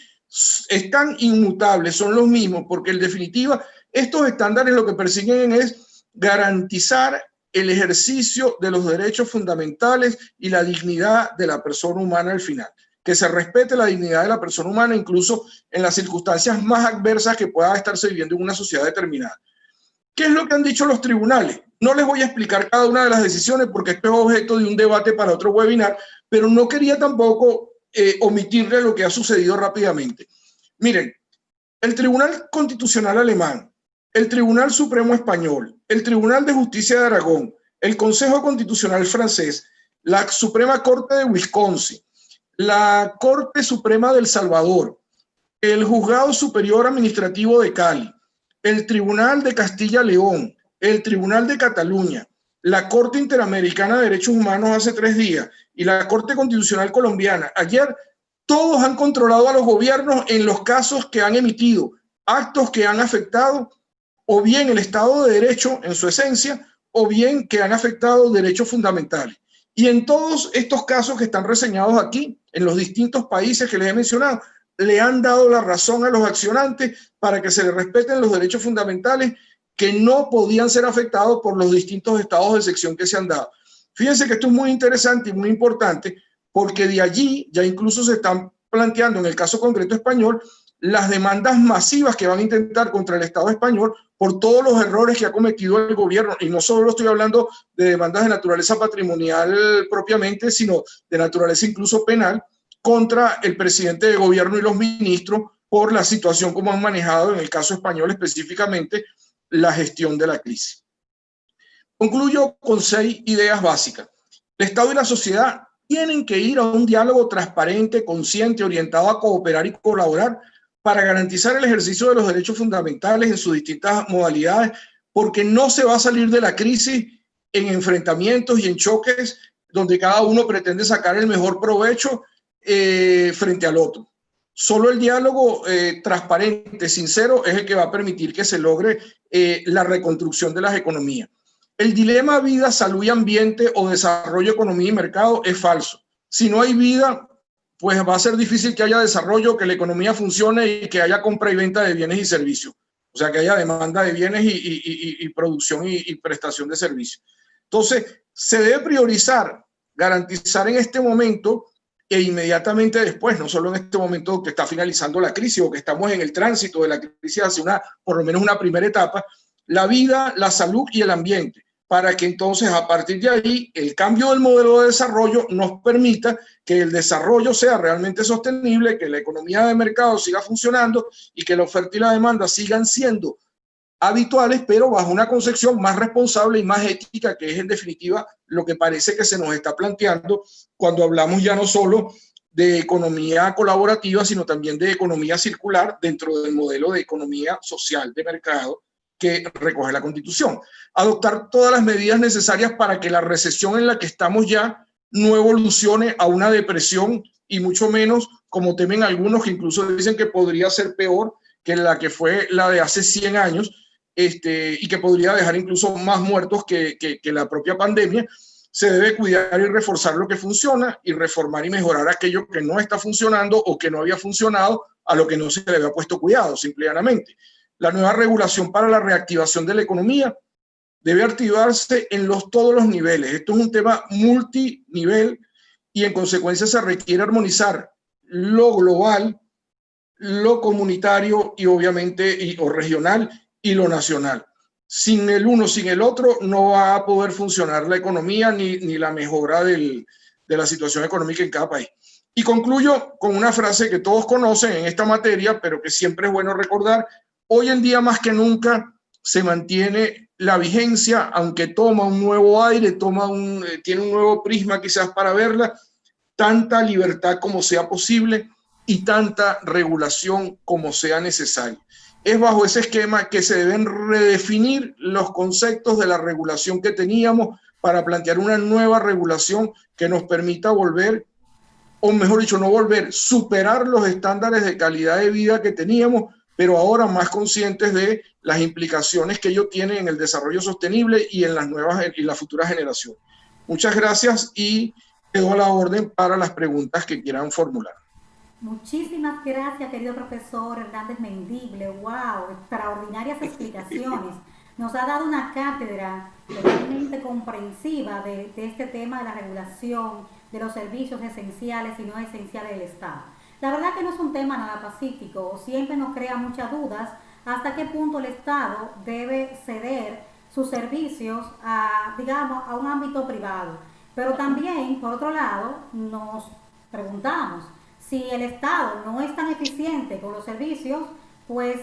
están inmutables, son los mismos, porque en definitiva estos estándares lo que persiguen es garantizar el ejercicio de los derechos fundamentales y la dignidad de la persona humana al final. Que se respete la dignidad de la persona humana incluso en las circunstancias más adversas que pueda estarse viviendo en una sociedad determinada. ¿Qué es lo que han dicho los tribunales? No les voy a explicar cada una de las decisiones porque esto es objeto de un debate para otro webinar, pero no quería tampoco omitirle lo que ha sucedido rápidamente. Miren, el Tribunal Constitucional alemán, el Tribunal Supremo español, el Tribunal de Justicia de Aragón, el Consejo Constitucional francés, la Suprema Corte de Wisconsin, la Corte Suprema de El Salvador, el Juzgado Superior Administrativo de Cali, el Tribunal de Castilla-León, el Tribunal de Cataluña, la Corte Interamericana de Derechos Humanos hace 3 días y la Corte Constitucional Colombiana ayer, todos han controlado a los gobiernos en los casos que han emitido actos que han afectado o bien el Estado de Derecho en su esencia o bien que han afectado derechos fundamentales. Y en todos estos casos que están reseñados aquí, en los distintos países que les he mencionado, le han dado la razón a los accionantes para que se les respeten los derechos fundamentales que no podían ser afectados por los distintos estados de excepción que se han dado. Fíjense que esto es muy interesante y muy importante porque de allí ya incluso se están planteando en el caso concreto español las demandas masivas que van a intentar contra el Estado español por todos los errores que ha cometido el gobierno. Y no solo estoy hablando de demandas de naturaleza patrimonial propiamente, sino de naturaleza incluso penal contra el presidente de gobierno y los ministros por la situación como han manejado en el caso español específicamente la gestión de la crisis. Concluyo con 6 ideas básicas. El Estado y la sociedad tienen que ir a un diálogo transparente, consciente, orientado a cooperar y colaborar para garantizar el ejercicio de los derechos fundamentales en sus distintas modalidades, porque no se va a salir de la crisis en enfrentamientos y en choques donde cada uno pretende sacar el mejor provecho frente al otro. Solo el diálogo transparente, sincero, es el que va a permitir que se logre la reconstrucción de las economías. El dilema vida, salud y ambiente o desarrollo, economía y mercado es falso. Si no hay vida, pues va a ser difícil que haya desarrollo, que la economía funcione y que haya compra y venta de bienes y servicios. o sea, que haya demanda de bienes y producción y prestación de servicios. Entonces, se debe priorizar, garantizar en este momento e inmediatamente después, no solo en este momento que está finalizando la crisis o que estamos en el tránsito de la crisis hacia por lo menos una primera etapa, la vida, la salud y el ambiente, para que entonces a partir de ahí el cambio del modelo de desarrollo nos permita que el desarrollo sea realmente sostenible, que la economía de mercado siga funcionando y que la oferta y la demanda sigan siendo habituales, pero bajo una concepción más responsable y más ética, que es en definitiva lo que parece que se nos está planteando cuando hablamos ya no solo de economía colaborativa, sino también de economía circular dentro del modelo de economía social de mercado que recoge la Constitución. Adoptar todas las medidas necesarias para que la recesión en la que estamos ya no evolucione a una depresión y mucho menos, como temen algunos, que incluso dicen que podría ser peor que la que fue la de hace 100 años, y que podría dejar incluso más muertos que la propia pandemia. Se debe cuidar y reforzar lo que funciona y reformar y mejorar aquello que no está funcionando o que no había funcionado, a lo que no se le había puesto cuidado, simplemente. La nueva regulación para la reactivación de la economía debe activarse en todos los niveles. Esto es un tema multinivel y en consecuencia se requiere armonizar lo global, lo comunitario y obviamente o regional y lo nacional. Sin el uno, sin el otro, no va a poder funcionar la economía ni la mejora de la situación económica en cada país. Y concluyo con una frase que todos conocen en esta materia, pero que siempre es bueno recordar. Hoy en día más que nunca se mantiene la vigencia, aunque toma un nuevo aire, tiene un nuevo prisma quizás para verla, tanta libertad como sea posible y tanta regulación como sea necesario. Es bajo ese esquema que se deben redefinir los conceptos de la regulación que teníamos para plantear una nueva regulación que nos permita volver, o mejor dicho, no volver, superar los estándares de calidad de vida que teníamos, pero ahora más conscientes de las implicaciones que ello tiene en el desarrollo sostenible y en las nuevas y las futuras generaciones. Muchas gracias y quedo a la orden para las preguntas que quieran formular. Muchísimas gracias, querido profesor Hernández Mendible. ¡Wow! Extraordinarias explicaciones. Nos ha dado una cátedra totalmente comprensiva de este tema de la regulación de los servicios esenciales y no esenciales del Estado. La verdad que no es un tema nada pacífico, siempre nos crea muchas dudas hasta qué punto el Estado debe ceder sus servicios digamos, a un ámbito privado. Pero también, por otro lado, nos preguntamos, si el Estado no es tan eficiente con los servicios, pues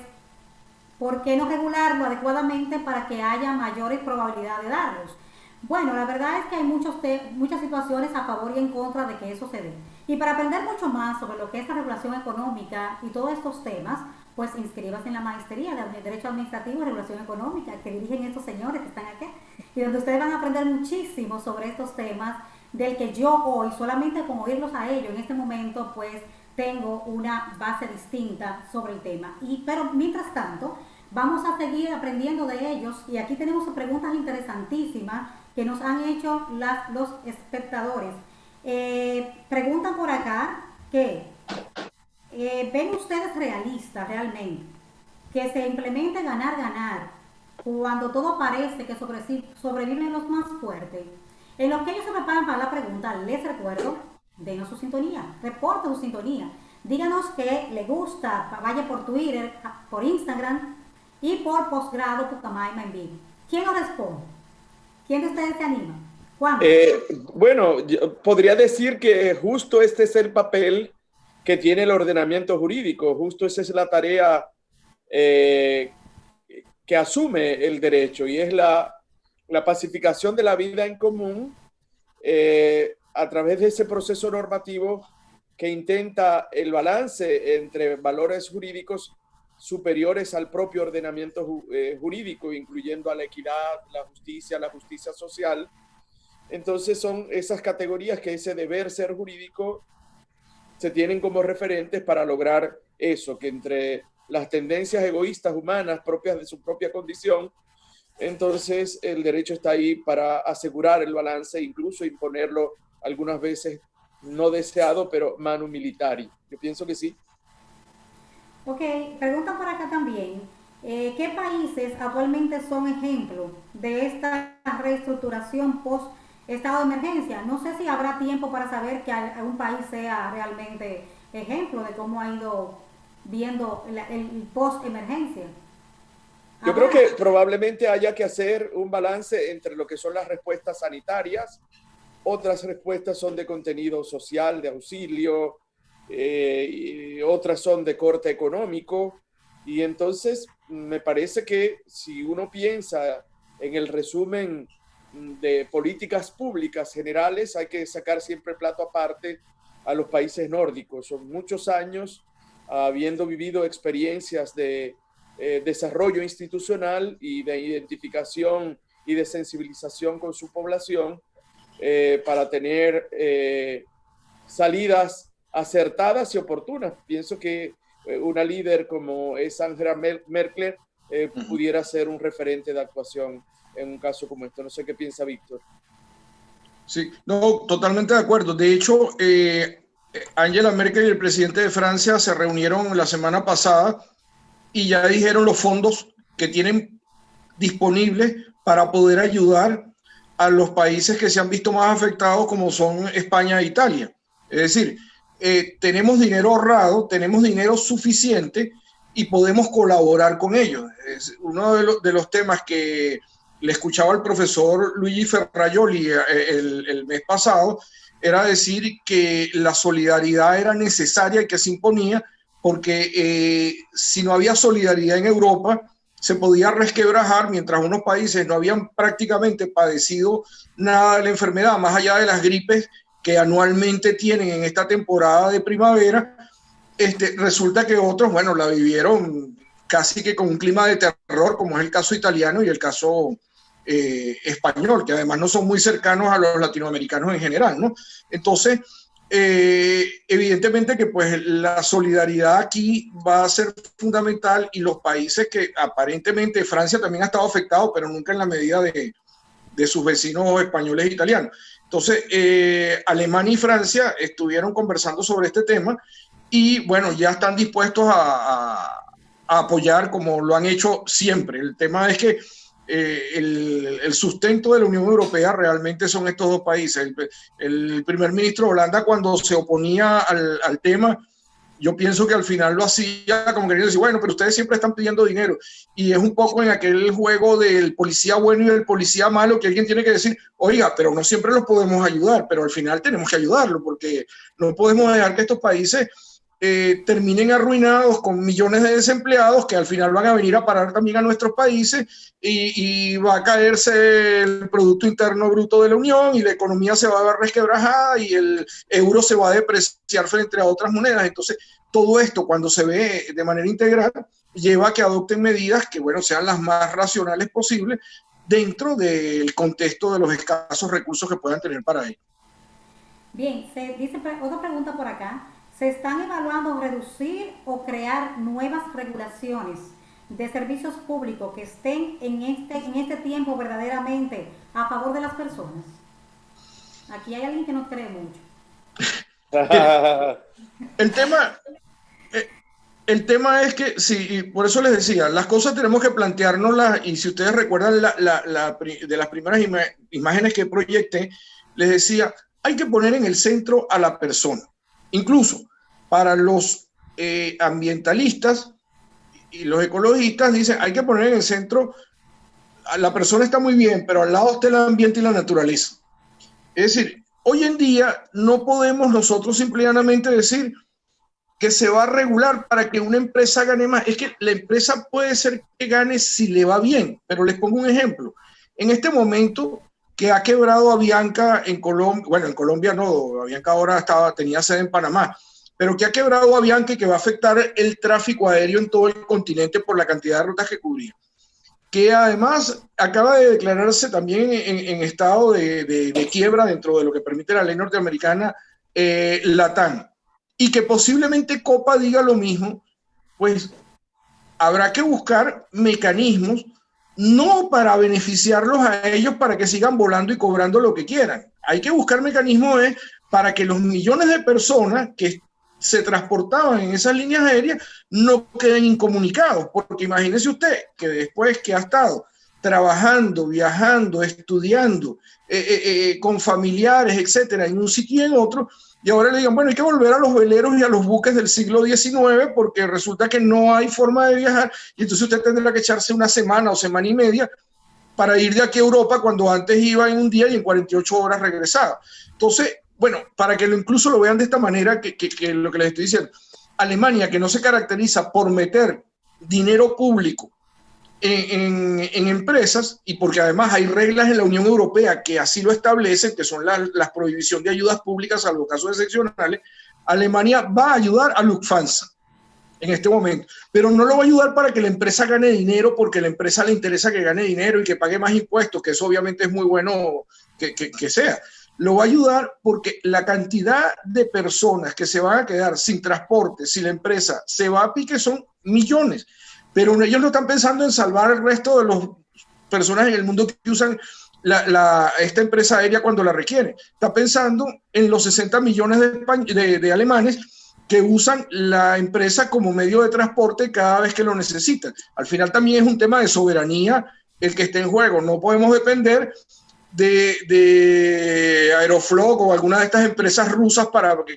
¿por qué no regularlo adecuadamente para que haya mayores probabilidades de darlos? Bueno, la verdad es que hay muchas situaciones a favor y en contra de que eso se dé. Y para aprender mucho más sobre lo que es la regulación económica y todos estos temas, pues inscríbase en la maestría de Derecho Administrativo y Regulación Económica que dirigen estos señores que están aquí, y donde ustedes van a aprender muchísimo sobre estos temas, del que yo hoy, solamente con oírlos a ellos en este momento, pues tengo una base distinta sobre el tema. Pero mientras tanto, vamos a seguir aprendiendo de ellos, y aquí tenemos preguntas interesantísimas que nos han hecho los espectadores. Preguntan por acá que ¿ven ustedes realistas realmente que se implemente ganar cuando todo parece que sobreviven los más fuertes? En lo que ellos se preparan para la pregunta, les recuerdo, denos su sintonía, reporten su sintonía. Díganos que le gusta, vaya por Twitter, por Instagram y por Posgrado Pucamaima en vivo. ¿Quién nos responde? ¿Quién de ustedes se anima? Juan. Bueno, yo podría decir que justo este es el papel que tiene el ordenamiento jurídico, justo esa es la tarea que asume el derecho, y es la pacificación de la vida en común a través de ese proceso normativo que intenta el balance entre valores jurídicos superiores al propio ordenamiento jurídico, incluyendo a la equidad, la justicia social. Entonces son esas categorías que ese deber ser jurídico se tienen como referentes para lograr eso, que entre las tendencias egoístas humanas propias de su propia condición, entonces el derecho está ahí para asegurar el balance e incluso imponerlo algunas veces no deseado, pero manu militari. Yo pienso que sí. Ok, preguntan por acá también ¿Qué países actualmente son ejemplos de esta reestructuración post estado de emergencia? No sé si habrá tiempo para saber que algún país sea realmente ejemplo de cómo ha ido viendo el post emergencia. Yo creo que probablemente haya que hacer un balance entre lo que son las respuestas sanitarias, otras respuestas son de contenido social, de auxilio, y otras son de corte económico. Y entonces me parece que si uno piensa en el resumen de políticas públicas generales, hay que sacar siempre plato aparte a los países nórdicos. Son muchos años habiendo vivido experiencias de desarrollo institucional y de identificación y de sensibilización con su población para tener salidas acertadas y oportunas. Pienso que una líder como es Angela Merkel pudiera ser un referente de actuación en un caso como este. No sé qué piensa Víctor. Sí, no, totalmente de acuerdo. De hecho, Angela Merkel y el presidente de Francia se reunieron la semana pasada y ya dijeron los fondos que tienen disponibles para poder ayudar a los países que se han visto más afectados, como son España e Italia. Es decir, tenemos dinero ahorrado, tenemos dinero suficiente y podemos colaborar con ellos. Es uno de los temas que le escuchaba al profesor Luigi Ferrajoli el mes pasado, era decir que la solidaridad era necesaria y que se imponía, porque si no había solidaridad en Europa, se podía resquebrajar mientras unos países no habían prácticamente padecido nada de la enfermedad, más allá de las gripes que anualmente tienen en esta temporada de primavera. Resulta que otros, bueno, la vivieron casi que con un clima de terror, como es el caso italiano y el caso español, que además no son muy cercanos a los latinoamericanos en general, ¿no? Entonces, evidentemente que pues la solidaridad aquí va a ser fundamental, y los países que aparentemente, Francia también ha estado afectado, pero nunca en la medida de sus vecinos españoles e italianos. Entonces, Alemania y Francia estuvieron conversando sobre este tema y bueno, ya están dispuestos a apoyar como lo han hecho siempre. El tema es que el sustento de la Unión Europea realmente son estos dos países. El primer ministro de Holanda, cuando se oponía al tema, yo pienso que al final lo hacía como queriendo decir, bueno, pero ustedes siempre están pidiendo dinero. Y es un poco en aquel juego del policía bueno y del policía malo, que alguien tiene que decir, oiga, pero no siempre los podemos ayudar, pero al final tenemos que ayudarlo, porque no podemos dejar que estos países terminen arruinados con millones de desempleados que al final van a venir a parar también a nuestros países, y va a caerse el Producto Interno Bruto de la Unión y la economía se va a ver resquebrajada y el euro se va a depreciar frente a otras monedas. Entonces, todo esto, cuando se ve de manera integral, lleva a que adopten medidas que, bueno, sean las más racionales posibles dentro del contexto de los escasos recursos que puedan tener para ello. Bien, se dice otra pregunta por acá. ¿Se están evaluando reducir o crear nuevas regulaciones de servicios públicos que estén en este tiempo verdaderamente a favor de las personas? Aquí hay alguien que no cree mucho. El tema es que, sí, por eso les decía, las cosas tenemos que planteárnoslas, y si ustedes recuerdan de las primeras imágenes que proyecté, les decía, hay que poner en el centro a la persona. Incluso para los ambientalistas y los ecologistas dicen, hay que poner en el centro, la persona está muy bien, pero al lado está el ambiente y la naturaleza. Es decir, hoy en día no podemos nosotros simplemente decir que se va a regular para que una empresa gane más. Es que la empresa puede ser que gane si le va bien, pero les pongo un ejemplo. En este momento que ha quebrado Avianca en Colombia, bueno, en Colombia no, Avianca ahora tenía sede en Panamá, pero que ha quebrado Avianca y que va a afectar el tráfico aéreo en todo el continente por la cantidad de rutas que cubría. Que además acaba de declararse también en estado de quiebra dentro de lo que permite la ley norteamericana, LATAM, y que posiblemente Copa diga lo mismo. Pues habrá que buscar mecanismos, no para beneficiarlos a ellos para que sigan volando y cobrando lo que quieran. Hay que buscar mecanismos para que los millones de personas que se transportaban en esas líneas aéreas no queden incomunicados, porque imagínese usted que después que ha estado trabajando, viajando, estudiando, con familiares, etcétera, en un sitio y en otro, y ahora le digan, bueno, hay que volver a los veleros y a los buques del siglo XIX porque resulta que no hay forma de viajar, y entonces usted tendrá que echarse una semana o semana y media para ir de aquí a Europa cuando antes iba en un día y en 48 horas regresaba. Entonces, bueno, para que incluso lo vean de esta manera, que lo que les estoy diciendo, Alemania, que no se caracteriza por meter dinero público en empresas, y porque además hay reglas en la Unión Europea que así lo establecen, que son la prohibición de ayudas públicas salvo casos excepcionales, Alemania va a ayudar a Lufthansa en este momento, pero no lo va a ayudar para que la empresa gane dinero, porque a la empresa le interesa que gane dinero y que pague más impuestos, que eso obviamente es muy bueno que sea. Lo va a ayudar porque la cantidad de personas que se van a quedar sin transporte, si la empresa se va a pique, son millones, pero ellos no están pensando en salvar el resto de las personas en el mundo que usan esta empresa aérea cuando la requieren. Está pensando en los 60 millones de alemanes que usan la empresa como medio de transporte cada vez que lo necesitan. Al final también es un tema de soberanía el que esté en juego. No podemos depender de Aeroflot o alguna de estas empresas rusas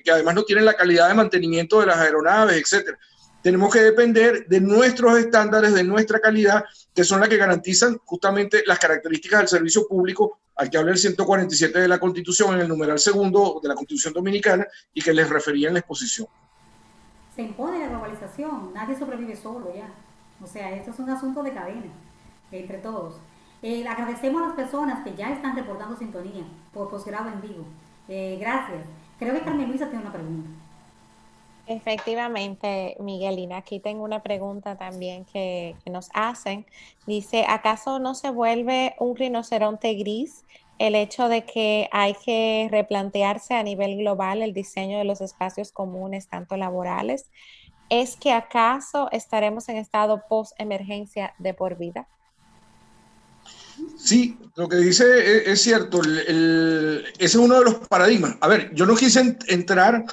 que además no tienen la calidad de mantenimiento de las aeronaves, etcétera. Tenemos que depender de nuestros estándares, de nuestra calidad, que son las que garantizan justamente las características del servicio público al que habla el 147 de la Constitución en el numeral segundo de la Constitución Dominicana y que les refería en la exposición. Se impone la globalización, nadie sobrevive solo ya. O sea, esto es un asunto de cadena, entre todos. Agradecemos a las personas que ya están reportando sintonía por posgrado en vivo. Gracias. Creo que Carmen Luisa tiene una pregunta. Efectivamente, Miguelina, aquí tengo una pregunta también que nos hacen. Dice, ¿acaso no se vuelve un rinoceronte gris el hecho de que hay que replantearse a nivel global el diseño de los espacios comunes, tanto laborales? ¿Es que acaso estaremos en estado post-emergencia de por vida? Sí, lo que dice es cierto. Ese es uno de los paradigmas. A ver, yo no quise entrar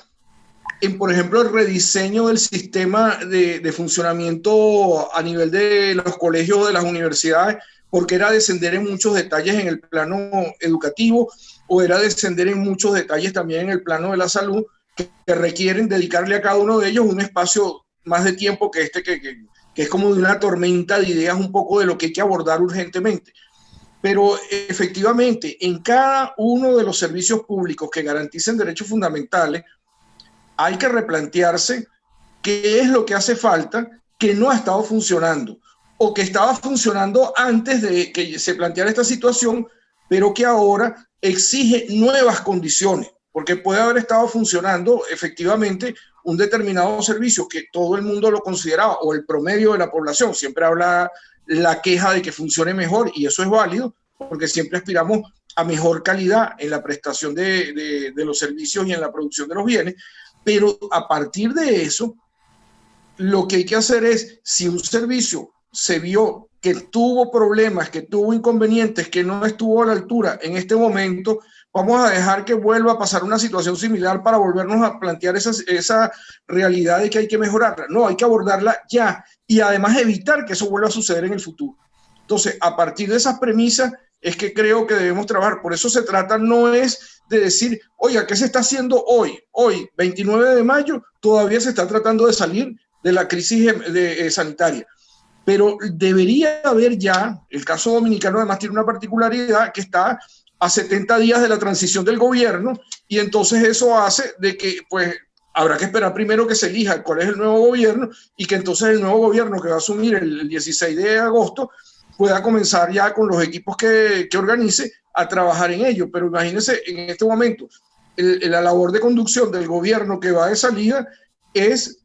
en, por ejemplo, el rediseño del sistema de funcionamiento a nivel de los colegios, de las universidades, porque era descender en muchos detalles en el plano educativo o era descender en muchos detalles también en el plano de la salud, que requieren dedicarle a cada uno de ellos un espacio más de tiempo que es como de una tormenta de ideas un poco de lo que hay que abordar urgentemente. Pero efectivamente, en cada uno de los servicios públicos que garanticen derechos fundamentales, hay que replantearse qué es lo que hace falta que no ha estado funcionando o que estaba funcionando antes de que se planteara esta situación, pero que ahora exige nuevas condiciones, porque puede haber estado funcionando efectivamente un determinado servicio que todo el mundo lo consideraba, o el promedio de la población siempre habla la queja de que funcione mejor, y eso es válido, porque siempre aspiramos a mejor calidad en la prestación de los servicios y en la producción de los bienes. Pero a partir de eso, lo que hay que hacer es, si un servicio se vio que tuvo problemas, que tuvo inconvenientes, que no estuvo a la altura en este momento, vamos a dejar que vuelva a pasar una situación similar para volvernos a plantear esa realidad de que hay que mejorarla. No, hay que abordarla ya y además evitar que eso vuelva a suceder en el futuro. Entonces, a partir de esas premisas es que creo que debemos trabajar. Por eso se trata, no es de decir, oiga, ¿qué se está haciendo hoy? Hoy, 29 de mayo, todavía se está tratando de salir de la crisis sanitaria. Pero debería haber ya, el caso dominicano además tiene una particularidad que está a 70 días de la transición del gobierno, y entonces eso hace de que pues habrá que esperar primero que se elija cuál es el nuevo gobierno, y que entonces el nuevo gobierno que va a asumir el 16 de agosto pueda comenzar ya con los equipos que organice a trabajar en ello. Pero imagínense, en este momento, la labor de conducción del gobierno que va de salida es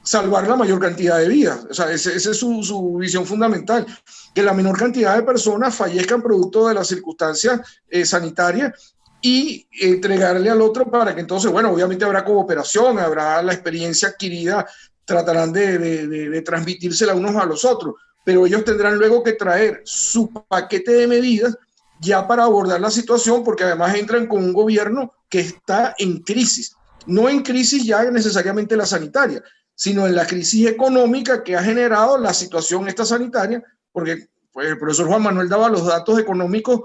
salvar la mayor cantidad de vidas. O sea, esa es su visión fundamental, que la menor cantidad de personas fallezcan producto de las circunstancias sanitarias, y entregarle al otro para que entonces, bueno, obviamente habrá cooperación, habrá la experiencia adquirida, tratarán de transmitírsela unos a los otros, pero ellos tendrán luego que traer su paquete de medidas ya para abordar la situación, porque además entran con un gobierno que está en crisis. no en crisis ya necesariamente la sanitaria, sino en la crisis económica que ha generado la situación esta sanitaria, porque pues, el profesor Juan Manuel daba los datos económicos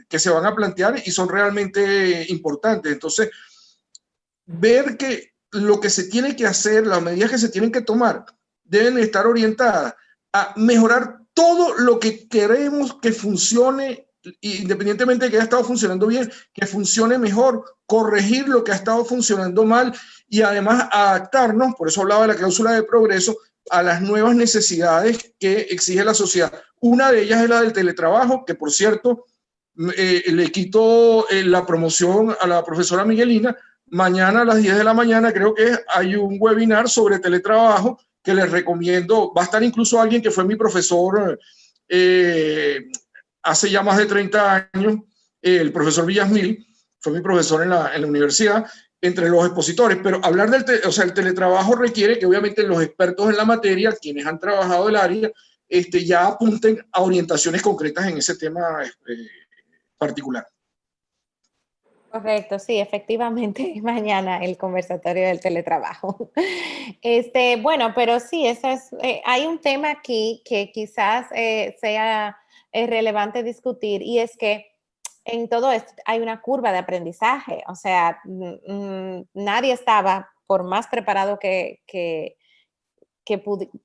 que se van a plantear y son realmente importantes. Entonces, ver que lo que se tiene que hacer, las medidas que se tienen que tomar, deben estar orientadas a mejorar todo lo que queremos que funcione, independientemente de que haya estado funcionando bien, que funcione mejor, corregir lo que ha estado funcionando mal y además adaptarnos, por eso hablaba de la cláusula de progreso, a las nuevas necesidades que exige la sociedad. Una de ellas es la del teletrabajo, que por cierto, le quito la promoción a la profesora Miguelina. Mañana a las 10 de la mañana creo que hay un webinar sobre teletrabajo que les recomiendo. Va a estar incluso alguien que fue mi profesor hace ya más de 30 años, el profesor Villasmil, fue mi profesor en la universidad, entre los expositores. Pero hablar del el teletrabajo requiere que obviamente los expertos en la materia, quienes han trabajado el área, ya apunten a orientaciones concretas en ese tema particular. Correcto, sí, efectivamente, mañana el conversatorio del teletrabajo. Bueno, pero sí, eso es, hay un tema aquí que quizás sea relevante discutir, y es que en todo esto hay una curva de aprendizaje. O sea, nadie estaba, por más preparado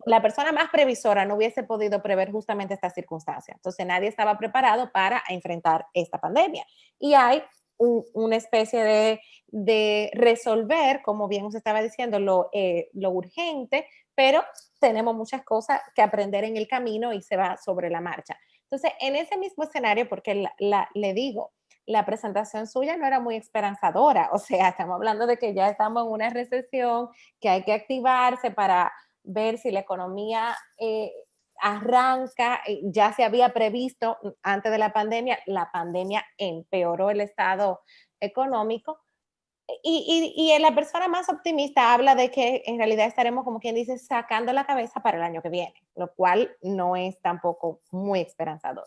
la persona más previsora no hubiese podido prever justamente esta circunstancia. Entonces nadie estaba preparado para enfrentar esta pandemia. Y hay una especie de resolver, como bien os estaba diciendo, lo urgente, pero tenemos muchas cosas que aprender en el camino y se va sobre la marcha. Entonces, en ese mismo escenario, porque le digo, la presentación suya no era muy esperanzadora. O sea, estamos hablando de que ya estamos en una recesión, que hay que activarse para ver si la economía arranca. Ya se había previsto antes de la pandemia empeoró el estado económico, y la persona más optimista habla de que en realidad estaremos, como quien dice, sacando la cabeza para el año que viene, lo cual no es tampoco muy esperanzador.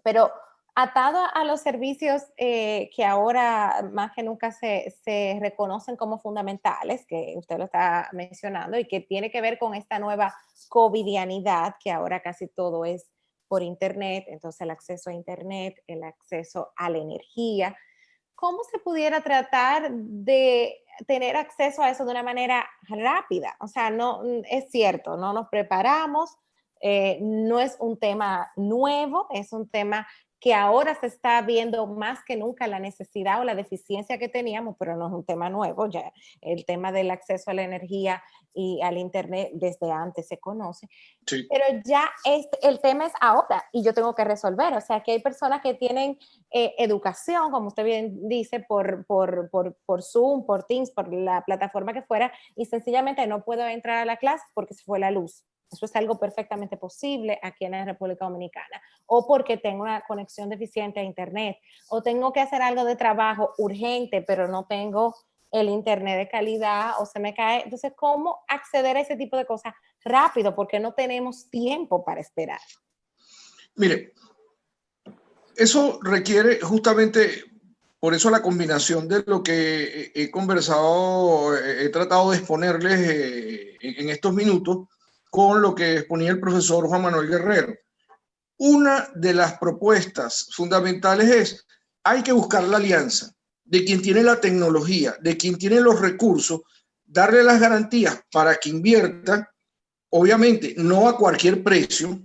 Pero atado a los servicios que ahora más que nunca se reconocen como fundamentales, que usted lo está mencionando, y que tiene que ver con esta nueva covidianidad, que ahora casi todo es por Internet. Entonces el acceso a Internet, el acceso a la energía. ¿Cómo se pudiera tratar de tener acceso a eso de una manera rápida? O sea, no es cierto, no nos preparamos, no es un tema nuevo, es un tema que ahora se está viendo más que nunca la necesidad o la deficiencia que teníamos, pero no es un tema nuevo. Ya el tema del acceso a la energía y al Internet desde antes se conoce. Sí. Pero ya el tema es ahora y yo tengo que resolver. O sea, que hay personas que tienen educación, como usted bien dice, por Zoom, por Teams, por la plataforma que fuera, y sencillamente no puedo entrar a la clase porque se fue la luz. Eso es algo perfectamente posible aquí en la República Dominicana. O porque tengo una conexión deficiente a Internet, o tengo que hacer algo de trabajo urgente, pero no tengo el Internet de calidad, o se me cae. Entonces, ¿cómo acceder a ese tipo de cosas rápido? Porque no tenemos tiempo para esperar. Mire, eso requiere justamente, por eso la combinación de lo que he conversado, he tratado de exponerles en estos minutos, con lo que exponía el profesor Juan Manuel Guerrero. Una de las propuestas fundamentales es, hay que buscar la alianza de quien tiene la tecnología, de quien tiene los recursos, darle las garantías para que invierta, obviamente no a cualquier precio.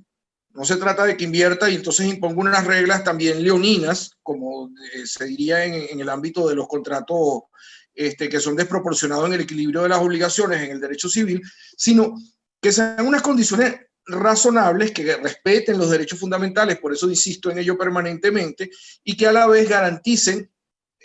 No se trata de que invierta y entonces imponga unas reglas también leoninas, como se diría en el ámbito de los contratos que son desproporcionados en el equilibrio de las obligaciones en el derecho civil, sino que sean unas condiciones razonables, que respeten los derechos fundamentales, por eso insisto en ello permanentemente, y que a la vez garanticen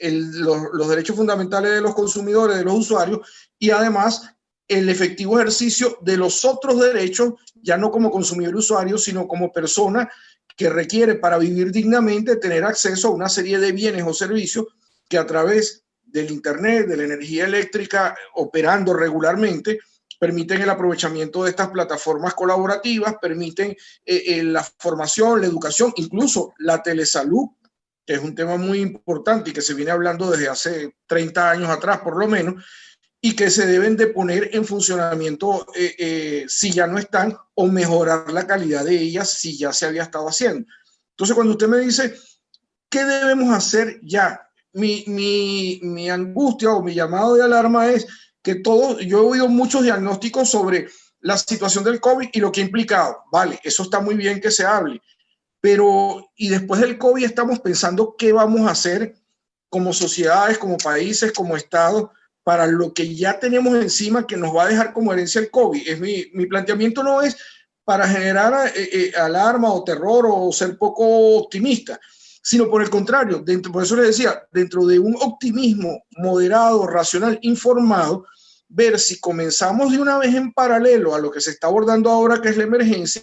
los derechos fundamentales de los consumidores, de los usuarios, y además el efectivo ejercicio de los otros derechos, ya no como consumidor y usuario, sino como persona que requiere para vivir dignamente tener acceso a una serie de bienes o servicios que a través del Internet, de la energía eléctrica, operando regularmente, permiten el aprovechamiento de estas plataformas colaborativas, permiten la formación, la educación, incluso la telesalud, que es un tema muy importante y que se viene hablando desde hace 30 años atrás, por lo menos, y que se deben de poner en funcionamiento si ya no están, o mejorar la calidad de ellas si ya se había estado haciendo. Entonces, cuando usted me dice, ¿qué debemos hacer ya? Mi angustia o mi llamado de alarma es que yo he oído muchos diagnósticos sobre la situación del COVID y lo que ha implicado. Vale, eso está muy bien que se hable, pero y después del COVID estamos pensando qué vamos a hacer como sociedades, como países, como estados, para lo que ya tenemos encima que nos va a dejar como herencia el COVID. Mi planteamiento no es para generar alarma o terror o ser poco optimista, sino por el contrario, por eso les decía, dentro de un optimismo moderado, racional, informado, ver si comenzamos de una vez en paralelo a lo que se está abordando ahora, que es la emergencia,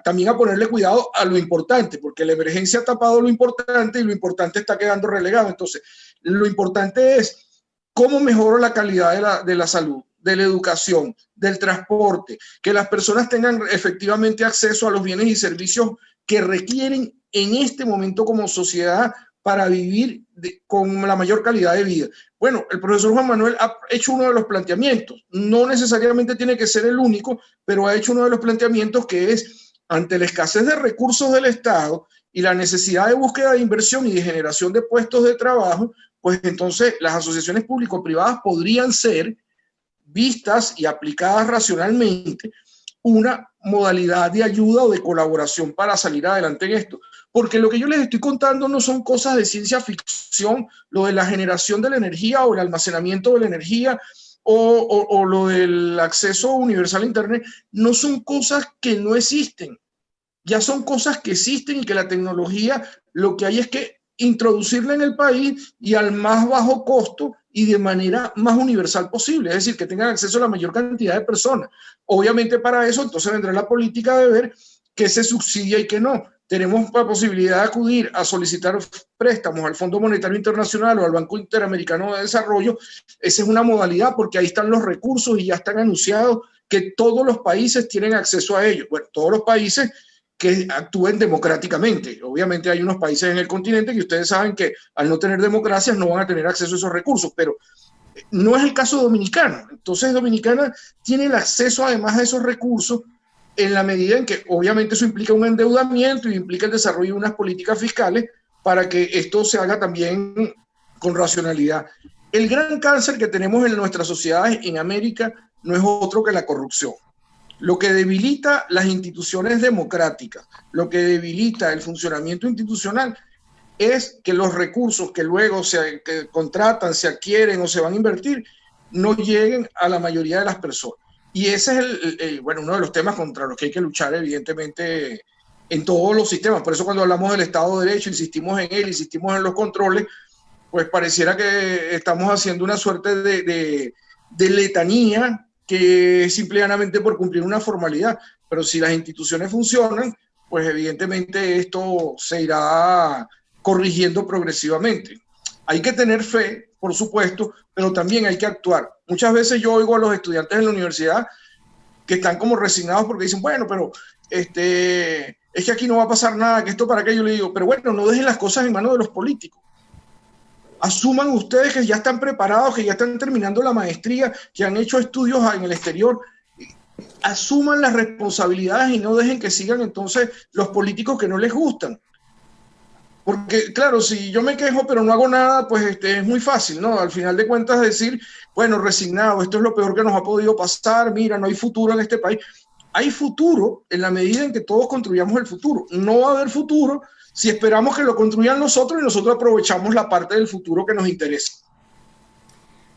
también a ponerle cuidado a lo importante, porque la emergencia ha tapado lo importante y lo importante está quedando relegado. Entonces, lo importante es cómo mejoro la calidad de la salud, de la educación, del transporte, que las personas tengan efectivamente acceso a los bienes y servicios que requieren en este momento como sociedad para vivir con la mayor calidad de vida. Bueno, el profesor Juan Manuel ha hecho uno de los planteamientos, no necesariamente tiene que ser el único, pero ha hecho uno de los planteamientos que es, ante la escasez de recursos del Estado y la necesidad de búsqueda de inversión y de generación de puestos de trabajo, pues entonces las asociaciones público-privadas podrían ser vistas y aplicadas racionalmente una modalidad de ayuda o de colaboración para salir adelante en esto. Porque lo que yo les estoy contando no son cosas de ciencia ficción, lo de la generación de la energía o el almacenamiento de la energía o lo del acceso universal a Internet, no son cosas que no existen, ya son cosas que existen y que la tecnología lo que hay es que introducirla en el país y al más bajo costo y de manera más universal posible, es decir, que tengan acceso a la mayor cantidad de personas. Obviamente para eso entonces vendrá la política de ver qué se subsidia y qué no. Tenemos la posibilidad de acudir a solicitar préstamos al Fondo Monetario Internacional o al Banco Interamericano de Desarrollo. Esa es una modalidad porque ahí están los recursos y ya están anunciados que todos los países tienen acceso a ellos. Bueno, todos los países que actúen democráticamente. Obviamente hay unos países en el continente que ustedes saben que al no tener democracias no van a tener acceso a esos recursos, pero no es el caso dominicano. Entonces Dominicana tiene el acceso además a esos recursos en la medida en que obviamente eso implica un endeudamiento y implica el desarrollo de unas políticas fiscales para que esto se haga también con racionalidad. El gran cáncer que tenemos en nuestras sociedades en América no es otro que la corrupción. Lo que debilita las instituciones democráticas, lo que debilita el funcionamiento institucional es que los recursos que luego que contratan, se adquieren o se van a invertir no lleguen a la mayoría de las personas. Y ese es uno de los temas contra los que hay que luchar, evidentemente, en todos los sistemas. Por eso cuando hablamos del Estado de Derecho, insistimos en él, insistimos en los controles, pues pareciera que estamos haciendo una suerte de letanía que es simplemente por cumplir una formalidad. Pero si las instituciones funcionan, pues evidentemente esto se irá corrigiendo progresivamente. Hay que tener fe, por supuesto, pero también hay que actuar. Muchas veces yo oigo a los estudiantes en la universidad que están como resignados porque dicen, bueno, pero es que aquí no va a pasar nada, que esto para qué. Yo le digo, pero bueno, no dejen las cosas en manos de los políticos. Asuman ustedes que ya están preparados, que ya están terminando la maestría, que han hecho estudios en el exterior. Asuman las responsabilidades y no dejen que sigan entonces los políticos que no les gustan. Porque, claro, si yo me quejo pero no hago nada, pues es muy fácil, ¿no? Al final de cuentas decir, bueno, resignado, esto es lo peor que nos ha podido pasar, mira, no hay futuro en este país. Hay futuro en la medida en que todos construyamos el futuro. No va a haber futuro si esperamos que lo construyan nosotros y nosotros aprovechamos la parte del futuro que nos interesa.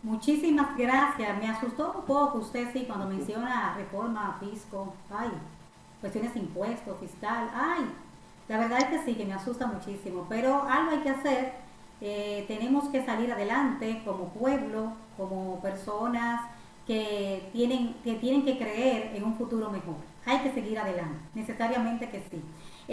Muchísimas gracias. Me asustó un poco usted, sí, cuando menciona reforma, fisco, ay, cuestiones de impuestos, fiscal, ay. La verdad es que sí, que me asusta muchísimo, pero algo hay que hacer. Tenemos que salir adelante como pueblo, como personas que tienen que creer en un futuro mejor. Hay que seguir adelante, necesariamente que sí.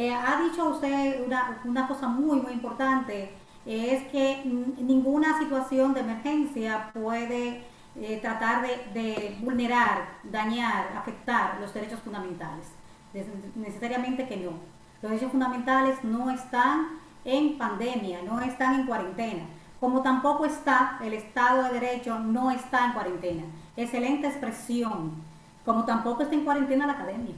Ha dicho usted una cosa muy, muy importante, es que ninguna situación de emergencia puede tratar de vulnerar, dañar, afectar los derechos fundamentales. Necesariamente que no. Los derechos fundamentales no están en pandemia, no están en cuarentena. Como tampoco está el Estado de Derecho, no está en cuarentena. Excelente expresión. Como tampoco está en cuarentena la academia.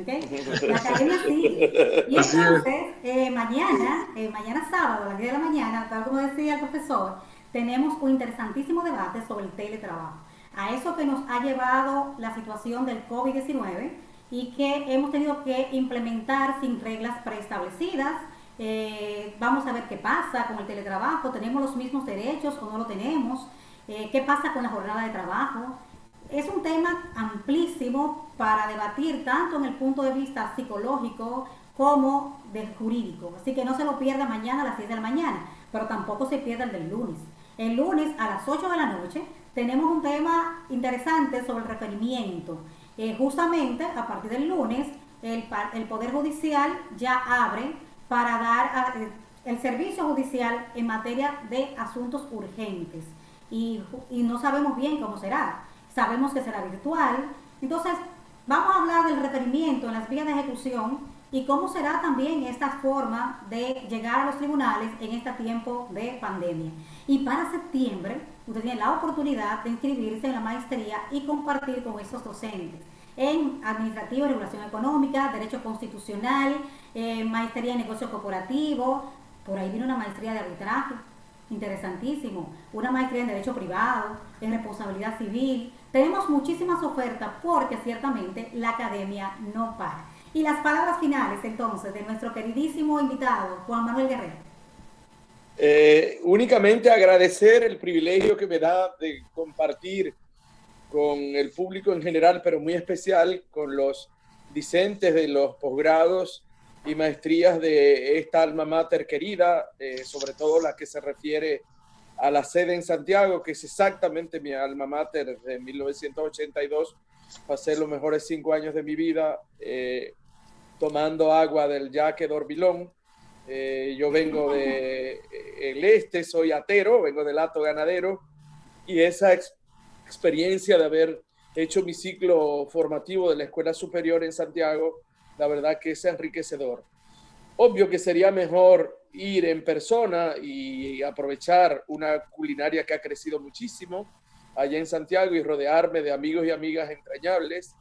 ¿Okay? La academia sigue. Y entonces, mañana sábado, a las 10 de la mañana, tal como decía el profesor, tenemos un interesantísimo debate sobre el teletrabajo. A eso que nos ha llevado la situación del COVID-19 y que hemos tenido que implementar sin reglas preestablecidas. Vamos a ver qué pasa con el teletrabajo, tenemos los mismos derechos o no lo tenemos, qué pasa con la jornada de trabajo. Es un tema amplísimo para debatir tanto en el punto de vista psicológico como del jurídico, así que no se lo pierda mañana a las 10 de la mañana, pero tampoco se pierda el del lunes. El lunes a las 8 de la noche tenemos un tema interesante sobre el requerimiento. Justamente a partir del lunes el Poder Judicial ya abre para dar el servicio judicial en materia de asuntos urgentes y no sabemos bien cómo será. Sabemos que será virtual. Entonces, vamos a hablar del requerimiento en las vías de ejecución y cómo será también esta forma de llegar a los tribunales en este tiempo de pandemia. Y para septiembre, usted tiene la oportunidad de inscribirse en la maestría y compartir con esos docentes en Administrativa y Regulación Económica, Derecho Constitucional, maestría en Negocio Corporativo, por ahí viene una maestría de arbitraje, interesantísimo, una maestría en Derecho Privado, en Responsabilidad Civil. Tenemos muchísimas ofertas porque ciertamente la academia no para. Y las palabras finales entonces de nuestro queridísimo invitado, Juan Manuel Guerrero. Únicamente agradecer el privilegio que me da de compartir con el público en general, pero muy especial con los discentes de los posgrados y maestrías de esta alma mater querida, sobre todo la que se refiere a la sede en Santiago, que es exactamente mi alma mater. De 1982 pasé los mejores 5 años de mi vida tomando agua del Yaque Dorbilón. Yo vengo del este, soy atero, vengo del hato ganadero, y esa experiencia de haber hecho mi ciclo formativo de la Escuela Superior en Santiago, la verdad que es enriquecedor. Obvio que sería mejor ir en persona y aprovechar una culinaria que ha crecido muchísimo allá en Santiago y rodearme de amigos y amigas entrañables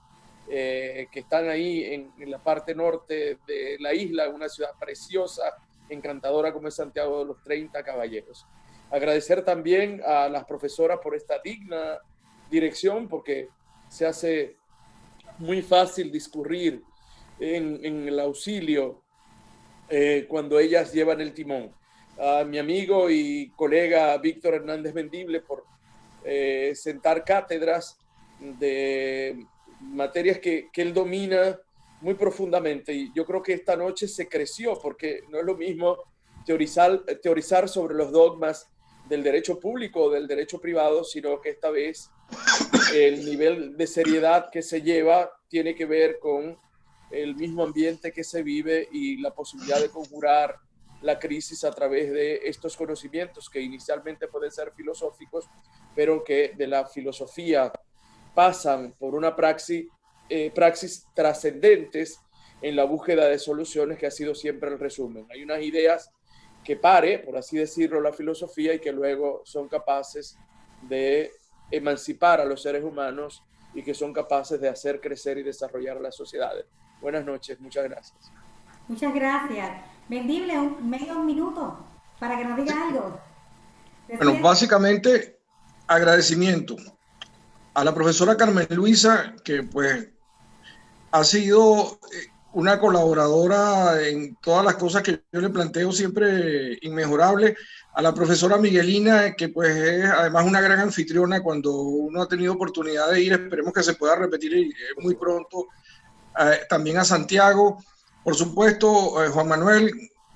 que están ahí en la parte norte de la isla, una ciudad preciosa, encantadora como es Santiago de los 30 Caballeros. Agradecer también a las profesoras por esta digna dirección, porque se hace muy fácil discurrir en el auxilio cuando ellas llevan el timón. A mi amigo y colega Víctor Hernández Mendible por sentar cátedras de materias que él domina muy profundamente, y yo creo que esta noche se creció, porque no es lo mismo teorizar sobre los dogmas del derecho público o del derecho privado, sino que esta vez el nivel de seriedad que se lleva tiene que ver con el mismo ambiente que se vive y la posibilidad de conjurar la crisis a través de estos conocimientos que inicialmente pueden ser filosóficos, pero que de la filosofía pasan por una praxis trascendentes en la búsqueda de soluciones, que ha sido siempre el resumen. Hay unas ideas que pare, por así decirlo, la filosofía, y que luego son capaces de emancipar a los seres humanos y que son capaces de hacer crecer y desarrollar las sociedades. Buenas noches, muchas gracias. Muchas gracias. Mendible, medio minuto para que nos diga algo. Bueno, básicamente agradecimiento a la profesora Carmen Luisa, que pues ha sido una colaboradora en todas las cosas que yo le planteo, siempre inmejorable. A la profesora Miguelina, que pues es además una gran anfitriona cuando uno ha tenido oportunidad de ir, esperemos que se pueda repetir muy pronto. También a Santiago, por supuesto, Juan Manuel,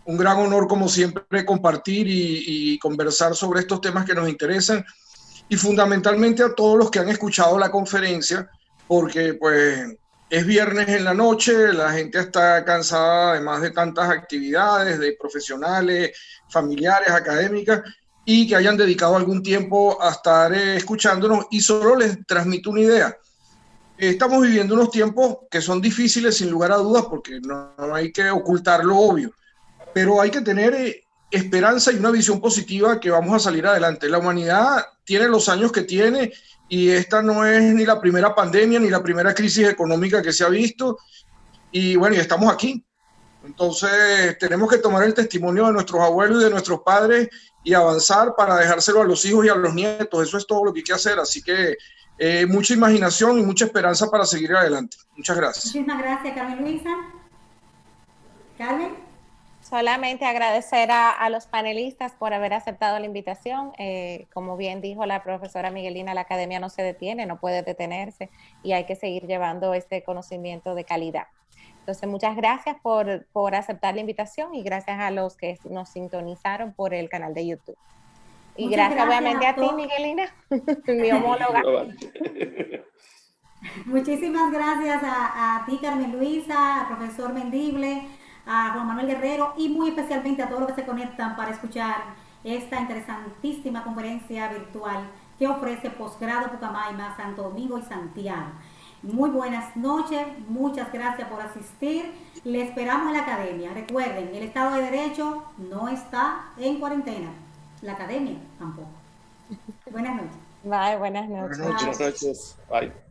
un gran honor como siempre compartir y conversar sobre estos temas que nos interesan, y fundamentalmente a todos los que han escuchado la conferencia, porque pues es viernes en la noche, la gente está cansada además de tantas actividades, de profesionales, familiares, académicas, y que hayan dedicado algún tiempo a estar escuchándonos. Y solo les transmito una idea. Estamos viviendo unos tiempos que son difíciles sin lugar a dudas, porque no hay que ocultar lo obvio, pero hay que tener esperanza y una visión positiva que vamos a salir adelante. La humanidad tiene los años que tiene y esta no es ni la primera pandemia ni la primera crisis económica que se ha visto, y bueno, y estamos aquí. Entonces tenemos que tomar el testimonio de nuestros abuelos y de nuestros padres y avanzar para dejárselo a los hijos y a los nietos. Eso es todo lo que hay que hacer, así que mucha imaginación y mucha esperanza para seguir adelante. Muchas gracias. Muchísimas gracias, Carmen Luisa. Carmen. Solamente agradecer a los panelistas por haber aceptado la invitación. Como bien dijo la profesora Miguelina, la academia no se detiene, no puede detenerse y hay que seguir llevando este conocimiento de calidad. Entonces, muchas gracias por aceptar la invitación y gracias a los que nos sintonizaron por el canal de YouTube. Y gracias obviamente a ti, Miguelina, mi homóloga. Muchísimas gracias a ti, Carmen Luisa, al profesor Mendible, a Juan Manuel Guerrero y muy especialmente a todos los que se conectan para escuchar esta interesantísima conferencia virtual que ofrece Posgrado Pucamaima, Santo Domingo y Santiago. Muy buenas noches, muchas gracias por asistir. Le esperamos en la academia. Recuerden, el Estado de Derecho no está en cuarentena. La academia tampoco. Buenas noches. Bye, buenas noches. Buenas noches. Bye.